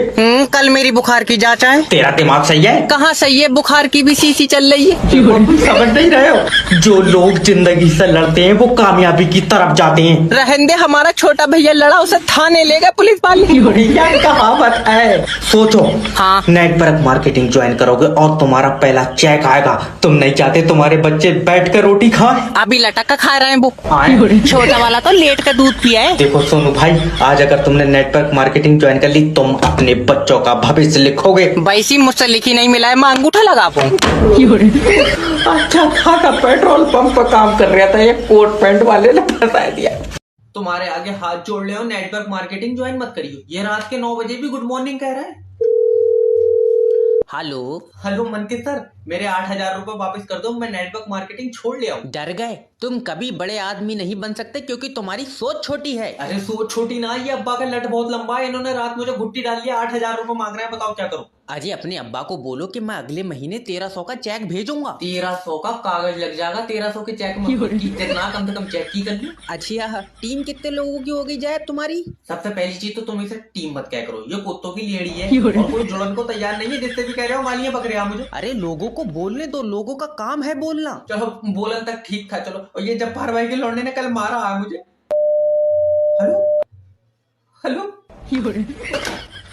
कल मेरी बुखार की जांच है। तेरा दिमाग सही है? कहाँ सही है, बुखार की भी शीशी चल रही है। समझ नहीं रहे हो, जो लोग जिंदगी से लड़ते हैं वो कामयाबी की तरफ जाते हैं। रहने दे, हमारा छोटा भैया लड़ा, उसे थाने ले गए पुलिस वाले। कहावत है। सोचो, हाँ नेटवर्क मार्केटिंग ज्वाइन करोगे और तुम्हारा पहला चेक आएगा। तुम नहीं चाहते तुम्हारे बच्चे बैठ कर रोटी खाएं? अभी लटक कर खा रहे हैं वो। छोटा वाला तो लेट कर दूध पिया है। देखो सोनू भाई, आज अगर तुमने नेटवर्क मार्केटिंग ज्वाइन कर ली, तुम अपने बच्चों का भविष्य लिखोगे। वैसी मुझसे लिखी नहीं मिला है, मैं अंगूठा लगा पाऊँ। अच्छा खासा पेट्रोल पंप पर काम कर रहा था, ये कोट पैंट वाले ने फंसा दिया। तुम्हारे आगे हाथ जोड़ ले हो, नेटवर्क मार्केटिंग ज्वाइन मत करियो। ये रात के 9 बजे भी गुड मॉर्निंग कह रहा है। हेलो मनके सर, मेरे 8,000 रुपए वापस कर दो, मैं नेटवर्क मार्केटिंग छोड़ लिया हूँ। डर गए? तुम कभी बड़े आदमी नहीं बन सकते क्योंकि तुम्हारी सोच छोटी है। अरे सोच छोटी ना, ये अब्बा का लट बहुत लंबा है, इन्होंने रात मुझे घुट्टी डाल लिया, 8,000 रुपए मांग रहे हैं, बताओ क्या करूं? अजय अपने अब्बा को बोलो कि मैं अगले महीने 1300 का चेक भेजूंगा। 1300 का कागज लग जाएगा, 1300 के चेक में कितना कम से कम चेक की कर ली। अच्छा टीम कितने लोगों की हो गई जाए तुम्हारी? सबसे पहली चीज तो तुम इसे टीम मत क्या करो, ये कुत्तों की लेड़ी है और कोई जुड़न को तैयार नहीं है, जिससे भी कह रहे हो मालियां पकड़े आप मुझे। अरे लोगों को बोलने दो, लोगों का काम है बोलना। चलो बोलन तक ठीक था, चलो। और ये जब्बार भाई के लौंडे ने कल मारा है मुझे। हेलो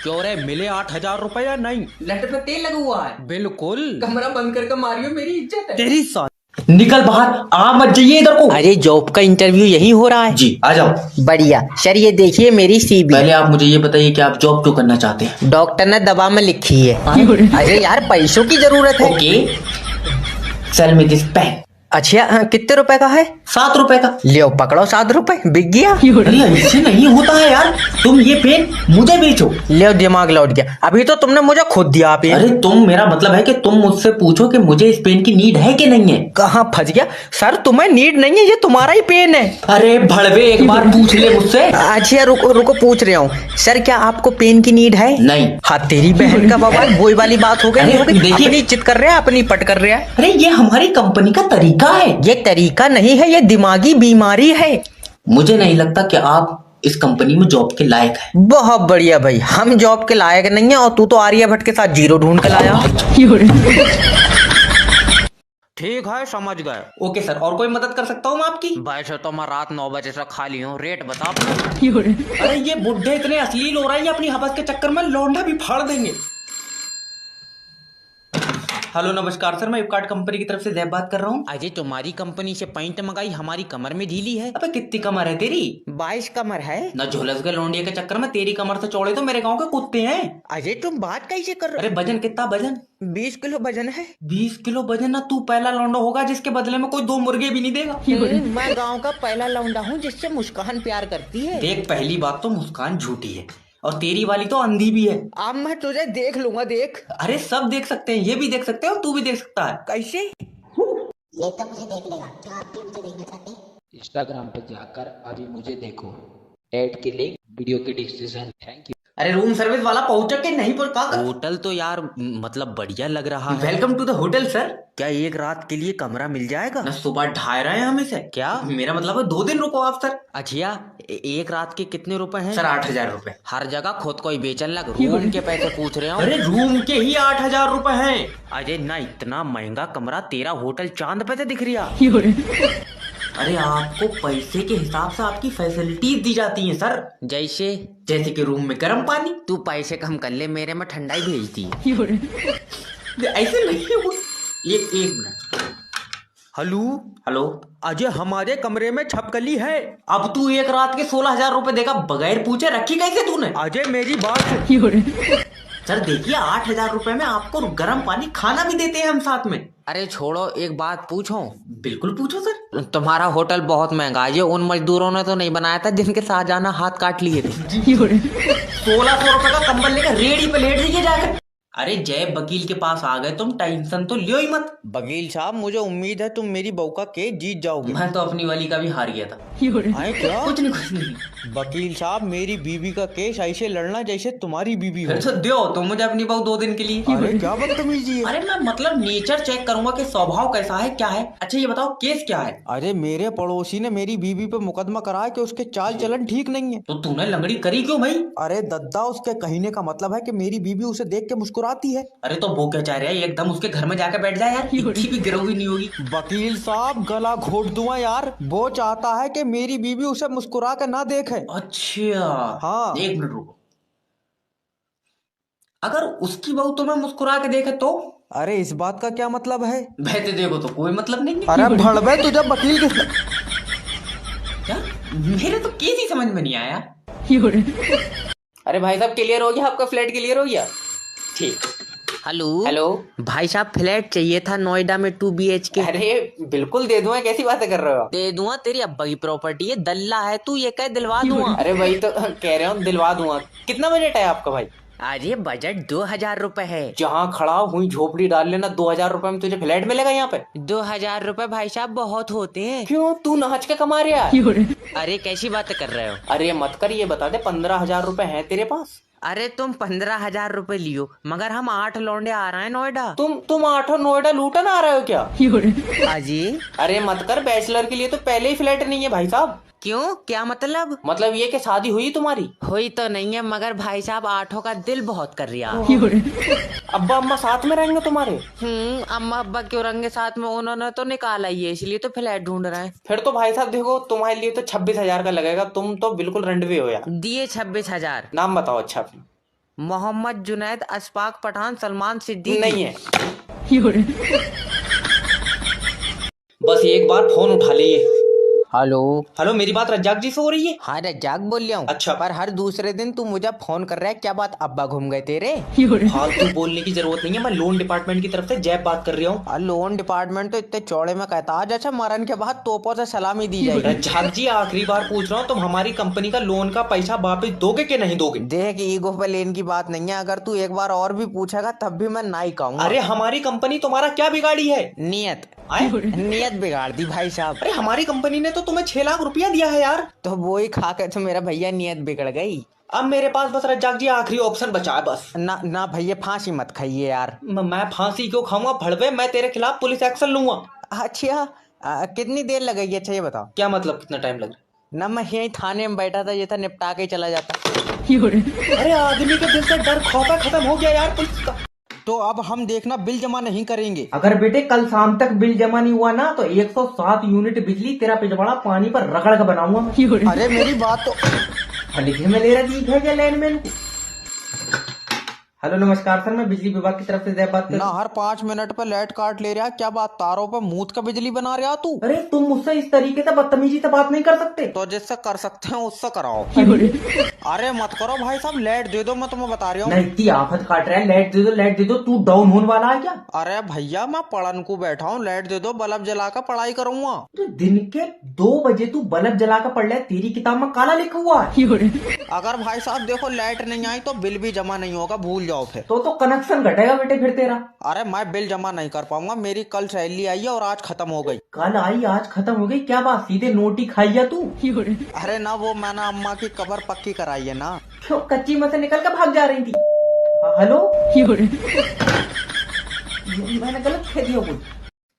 क्यों रे, मिले 8,000 रुपए या नहीं? लट पे तेल लगा हुआ है। बिल्कुल। कमरा बंद करके मारियो, मेरी इज्जत है। तेरी सा निकल बाहर, आ मत जाइए इधर को। अरे जॉब का इंटरव्यू यही हो रहा है? जी आ जाओ। बढ़िया सर, ये देखिए मेरी सीवी। पहले आप मुझे ये बताइए कि आप जॉब क्यों करना चाहते हैं? डॉक्टर ने दवा में लिखी है। अरे यार पैसों की जरूरत है। Okay, sell me this pen. अच्छा कितने रुपए का है? 7 रुपए का। लियो पकड़ो, 7 रुपए बिक गया। अरे ऐसे नहीं होता है यार, तुम ये पेन मुझे बेचो। लियो दिमाग लौट गया, अभी तो तुमने मुझे खुद दिया पेन। अरे तुम, मेरा मतलब है कि तुम मुझसे पूछो कि मुझे इस पेन की नीड है कि नहीं है। कहाँ फंस गया सर, तुम्हें नीड नहीं है, ये तुम्हारा ही पेन है। अरे भड़वे, एक बार पूछ ले मुझसे। अच्छा रुको रुको, पूछ रहा हूँ सर, क्या आपको पेन की नीड है? नहीं। हाँ तेरी बहन का बवाल, वही वाली बात हो गई। अरे देखिए, अपनी इज्जत कर रहा है, अपनी पट कर रहा है। अरे ये हमारी कंपनी का तरीका तरीका है? ये तरीका नहीं है, ये दिमागी बीमारी है। मुझे नहीं लगता कि आप इस कंपनी में जॉब के लायक हैं। बहुत बढ़िया भाई, हम जॉब के लायक नहीं है और तू तो आर्यभट्ट के साथ जीरो ढूंढ के लाया। ठीक है, समझ गए। ओके सर, और कोई मदद कर सकता हूँ मैं आपकी? वैसे तो मैं रात 9 बजे से खाली हूँ, रेट बता अपना। अरे ये बुढ़े इतने अश्लील हो रहे हैं, ये अपनी हवस के चक्कर में लौंडा भी फाड़ देंगे। हेलो नमस्कार सर, मैं फ्लिपकार्ट कंपनी की तरफ से जैब बात कर रहा हूँ। अजय तुम्हारी कंपनी से पैंट मंगाई, हमारी कमर में ढीली है। अबे कितनी कमर है तेरी? 22 कमर है। न झुलस गए लौंडिया के चक्कर में, तेरी कमर से चौड़े तो मेरे गांव के कुत्ते हैं। अजय तुम बात कैसे कर रहे अरे वजन कितना वजन? हो? 20 किलो वजन है। 20 किलो वजन? ना तू पहला लौंडा होगा जिसके बदले में कोई 2 मुर्गे भी नहीं देगा। मैं गांव का पहला लौंडा हूँ जिससे मुस्कान प्यार करती है। देख, पहली बात तो मुस्कान झूठी है और तेरी वाली तो अंधी भी है। अब मैं तुझे देख लूंगा, देख। अरे सब देख सकते हैं, ये भी देख सकते हो, तू भी देख सकता है। कैसे? इंस्टाग्राम पे जाकर अभी मुझे देखो, ऐड के लिंक वीडियो के डिस्क्रिप्शन। Thank you. अरे रूम सर्विस वाला पहुंचा के नहीं पहुंचा? होटल तो यार मतलब बढ़िया लग रहा है। Welcome to the hotel sir. क्या एक रात के लिए कमरा मिल जाएगा? ना सुबह ढाई रहे हैं हम इसे। क्या? मेरा मतलब है 2 दिन रुको आप सर। अच्छा, एक रात के कितने रुपए हैं? सर 8,000 रुपए। हर जगह खुद को ही बेचन लग, रूम के पैसे पूछ रहे हो? अरे रूम के ही 8,000 रुपए हैं। अजय ना, इतना महंगा कमरा, तेरा होटल चांद पे से दिख रहा। अरे आपको पैसे के हिसाब से आपकी फैसिलिटीज दी जाती हैं सर। जैसे? जैसे कि रूम में गर्म पानी। तू पैसे कम कर ले, मेरे में ठंडाई भेजती। ऐसे नहीं हो। एक मिनट। हेलो हेलो अजय, हमारे कमरे में छपकली है। अब तू एक रात के 16,000 रुपए देगा बगैर पूछे, रखी कैसे तूने? अजय मेरी बात सर देखिए, 8,000 रुपए में आपको गर्म पानी, खाना भी देते हैं हम साथ में। अरे छोड़ो, एक बात पूछो। बिल्कुल पूछो सर। तुम्हारा होटल बहुत महंगा है, ये उन मजदूरों ने तो नहीं बनाया था जिनके शाहजहां हाथ काट लिए थे। 1,600 रुपए का कंबल लेकर रेडी पे लेट जाइए जाकर। अरे जय वकील के पास आ गए तुम, टेंशन तो लियो ही मत। वकील साहब, मुझे उम्मीद है तुम मेरी बहू का केस जीत जाओगे। मैं तो अपनी वाली का भी हार गया था। आए क्या? कुछ नहीं। वकील साहब, मेरी बीवी का केस ऐसे लड़ना जैसे तुम्हारी बीवी हो। फिर तो दो तो मुझे अपनी बहू 2 दिन के लिए। अरे क्या बदतमीजी है। अरे मैं मतलब नेचर चेक करूंगा कि स्वभाव कैसा है, क्या है। अच्छा ये बताओ केस क्या है? अरे मेरे पड़ोसी ने मेरी बीवी पे मुकदमा कराया कि उसके चाल चलन ठीक नहीं है। तो तूने लंगड़ी करी क्यों भाई? अरे दद्दा, उसके कहने का मतलब है कि मेरी बीवी उसे देख के मुस्कुराती है। अरे तो वो क्या चाह रहा है, एकदम उसके घर में जाकर बैठ जाए यार, इतनी भी गिरोही नहीं होगी। वकील साहब, गला घोट दूंगा यार। वो चाहता है कि मेरी बीवी उसे मुस्कुरा कर ना देखे। अच्छा हाँ। 1 मिनट रुको। अगर उसकी बहू तुम्हें मुस्कुरा के देखे तो? अरे इस बात का क्या मतलब है? बहते देखो तो कोई मतलब नहीं है। अरे भड़वे, तुझे वकील के क्या? मेरे तो केस ही समझ में नहीं आया। अरे भाई साहब, क्लियर हो गया? आपका फ्लैट क्लियर हो गया? ठीक। हेलो हेलो भाई साहब, फ्लैट चाहिए था नोएडा में 2 BHK। अरे बिल्कुल दे दूंगा, कैसी बातें कर रहे हो? दे दूंगा, तेरी अब्बा की प्रॉपर्टी है, दल्ला है तू, ये कह दिलवा दूंगा। अरे वही तो कह रहे हो, दिलवा दूंगा। कितना बजट है आपका भाई? अरे बजट 2,000 रुपए है। जहाँ खड़ा हुई झोपड़ी डाल लेना, 2,000 रुपए में तुझे फ्लैट मिलेगा यहाँ पे। 2,000 रुपए भाई साहब बहुत होते हैं। क्यों, तू नाच के कमा रहा है? अरे कैसी बातें कर रहे हो? अरे मत कर, ये बता दे 15,000 रुपए हैं तेरे पास? अरे तुम 15,000 रुपए लियो, मगर हम 8 लौंडे आ रहे हैं नोएडा। तुम 8 नोएडा लूटन आ रहे हो क्या? अजी अरे मत कर, बैचलर के लिए तो पहले ही फ्लैट नहीं है भाई साहब। क्यों, क्या मतलब? मतलब ये कि शादी हुई तुम्हारी? हुई तो नहीं है, मगर भाई साहब 8 का दिल बहुत कर रहा। अब्बा अम्मा साथ में रहेंगे तुम्हारे? अम्मा अब्बा क्यों रहेंगे साथ में, उन्होंने तो निकाला ही है, इसलिए तो फ्लैट ढूंढ रहे हैं। फिर तो भाई साहब देखो, तुम्हारे लिए तो 26,000 का लगेगा, तुम तो बिल्कुल रंडवे हो यार। दिए 26,000। नाम बताओ अच्छा। मोहम्मद जुनैद, अशफाक पठान, सलमान सिद्दीकी। नहीं है। बस एक बार फोन उठा लीजिए। हेलो हेलो, मेरी बात रज्जाक जी से हो रही है? हाँ रज्जाक बोल रहा हूँ। अच्छा। पर हर दूसरे दिन तू मुझे फोन कर रहा है, क्या बात, अब्बा घूम गए तेरे? फालतू बोलने की जरूरत नहीं है, मैं लोन डिपार्टमेंट की तरफ से जैब बात कर रहा हूँ। लोन डिपार्टमेंट तो इतने चौड़े में कहता है जैसे मरण के बाद तोपों से सलामी दी जाएगी। रज्जाक जी, आखिरी बार पूछ रहा हूँ, तुम हमारी कंपनी का लोन का पैसा वापस दोगे कि नहीं दोगे? देख, ईगो पे लेन की बात नहीं है, अगर तू एक बार और भी पूछेगा तब भी मैं नहीं कहूँगा। अरे हमारी कंपनी तुम्हारा क्या बिगाड़ी है? नियत आए? नियत बिगाड़ दी भाई साहब। अरे हमारी कंपनी ने तो तुम्हें 6 लाख रुपया दिया है यार। तो वो ही खा के तो मेरा भैया नियत बिगड़ गई। अब मेरे पास बस रज्जाक जी आखिरी ऑप्शन बचा है बस। ना ना भैया, फांसी मत खाइए यार। मैं फांसी क्यों खाऊंगा भड़वे, मैं तेरे खिलाफ पुलिस एक्शन लूंगा। अच्छा, कितनी देर लगेगी? अच्छा ये बताओ। क्या मतलब कितना टाइम लग रहा ना मैं यही थाने में बैठा था, ये था निपटा के ही चला जाता। अरे आदमी के दिल से डर खौफ खत्म हो गया यार पुलिस का। तो अब हम देखना बिल जमा नहीं करेंगे। अगर बेटे कल शाम तक बिल जमा नहीं हुआ ना तो 107 यूनिट बिजली तेरा पिछवाड़ा पानी पर रगड़ कर बनाऊंगा मैं। अरे मेरी बात तो लिखे में ले रहा है क्या लाइनमैन को? हेलो नमस्कार सर, मैं बिजली विभाग की तरफ से जय बात कर ना हर 5 मिनट पर लाइट काट ले रहा। क्या बात, तारों पर मूत का बिजली बना रहा तू? अरे तुम मुझसे इस तरीके से बदतमीजी से बात नहीं कर सकते। तो जिससे कर सकते हैं उससे कराओ। अरे मत करो भाई साहब, लाइट दे दो, मैं तुम्हें बता रहा हूँ। नहीं इतनी आफत काट रहा है, लाइट दे दो लाइट दे दो, तू डाउन होने वाला है क्या? अरे भैया मैं पढ़न को बैठा हूँ, लाइट दे दो, बल्ब जलाकर पढ़ाई करूंगा। तो दिन के 2 बजे तू बल्ब जलाकर पढ़ ले, तेरी किताब में काला लिखा हुआ है। अगर भाई साहब देखो लाइट नहीं आई तो बिल भी जमा नहीं होगा, भूल जाओ फिर। तो कनेक्शन घटेगा बेटे फिर तेरा। अरे मैं बिल जमा नहीं कर पाऊंगा, मेरी कल सैलरी आई है और आज खत्म हो गई। कल आई आज खत्म हो गई? क्या बात, सीधे नोटी खाई है तू? अरे ना वो मैंने अम्मा की कब्र पक्की कराई है ना। क्यों कच्ची में से निकल कर भाग जा रही थी? हेलो मैंने गलत कह दिया कुछ।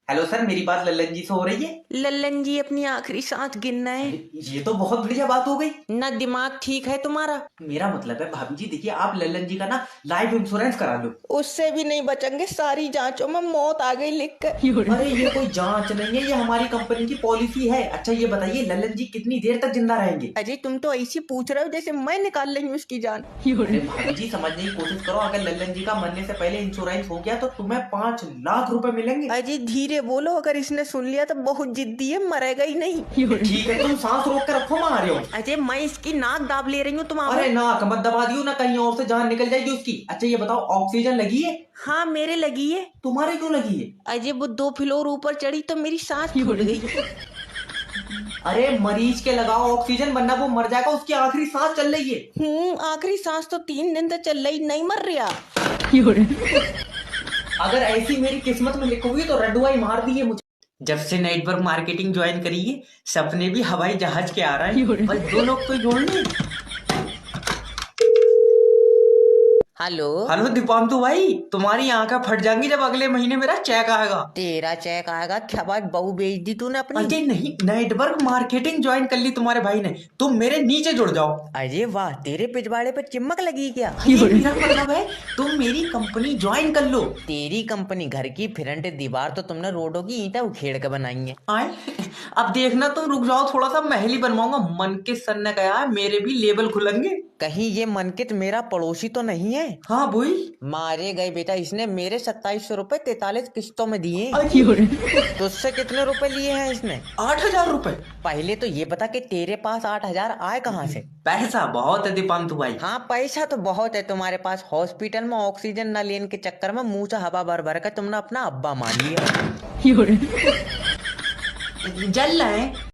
हेलो सर, मेरी बात लल्लन जी से हो रही है? लल्लन जी अपनी आखिरी सांस गिनना है। ये तो बहुत बढ़िया बात हो गई। ना दिमाग ठीक है तुम्हारा? मेरा मतलब है भाभी जी, देखिए आप लल्लन जी का ना लाइफ इंश्योरेंस करा लो। उससे भी नहीं बचेंगे, सारी जांचों में मौत आ गई लिख कर। अरे ये कोई जांच नहीं है, ये हमारी कंपनी की पॉलिसी है। अच्छा ये बताइए लल्लन जी कितनी देर तक जिंदा रहेंगे? अजय तुम तो ऐसी पूछ रहे हो जैसे मैं निकाल रही हूँ उसकी जान। अरे भाभी जी समझने की कोशिश करो, अगर लल्लन जी का मरने से पहले इंश्योरेंस हो गया तो तुम्हें 5 लाख रुपए मिलेंगे। अजय धीरे बोलो, अगर इसने सुन लिया तो बहुत जिद्दी है, मरेगा ही नहीं। ठीक है तुम सांस रोक कर रखो, मैं आ रही हूँ। अजय मैं इसकी नाक दाब ले रही हूँ, तुम आओ। अरे नाक मत दबा दियो ना, कहीं और से जान निकल जाएगी उसकी। अच्छा ये बताओ ऑक्सीजन लगी है? हाँ मेरे लगी है। तुम्हारे क्यों लगी है? अजय वो 2 फ्लोर ऊपर चढ़ी तो मेरी सांस फूट गई। अरे मरीज के लगाओ ऑक्सीजन, वरना वो मर जाएगा, उसकी आखिरी सांस चल रही है। आखिरी सांस तो 3 दिन से चल रही, नहीं मर रहा। अगर ऐसी मेरी किस्मत में लिखोगी तो रडुआई मार दी है मुझे। जब से नेटवर्क मार्केटिंग ज्वाइन करी है, सपने भी हवाई जहाज के आ रहे हैं। बस 2 लोग तो जोड़ने। हेलो दीपांतु भाई, तुम्हारी आंखें फट जाएंगी जब अगले महीने मेरा चेक आएगा। तेरा चेक आएगा? क्या बात, बहू बेच दी तूने अपनी? अजय नहीं, नेटवर्क मार्केटिंग ज्वाइन कर ली तुम्हारे भाई ने, तुम मेरे नीचे जुड़ जाओ। अजय वाह, तेरे पिछवाड़े पे चिमक लगी क्या? मेरा मतलब है तुम मेरी कंपनी ज्वाइन कर लो। तेरी कंपनी घर की फ्रंट दीवार तो तुमने रोडों की ईंटें उखेड़ के बनाई है। आए अब देखना तुम रुक जाओ थोड़ा सा, महल ही बनवाऊंगा। मनकित सर ने कहा है मेरे भी लेबल खुलेंगे। कहीं ये मनकित मेरा पड़ोसी तो नहीं है? हाँ बोई, मारे गए बेटा, इसने मेरे 2700 रुपए 43 किस्तों में दिए। तुझसे कितने रुपए लिए हैं इसने? 8,000 रुपए। पहले तो ये बता कि तेरे पास 8,000 आए कहाँ से? पैसा बहुत है दीपांतु भाई। हाँ पैसा तो बहुत है तुम्हारे पास। हॉस्पिटल में ऑक्सीजन न लेने के चक्कर में मुंह से हवा भर भर कर तुमने अपना अब्बा मान लिया। जल रहे हैं।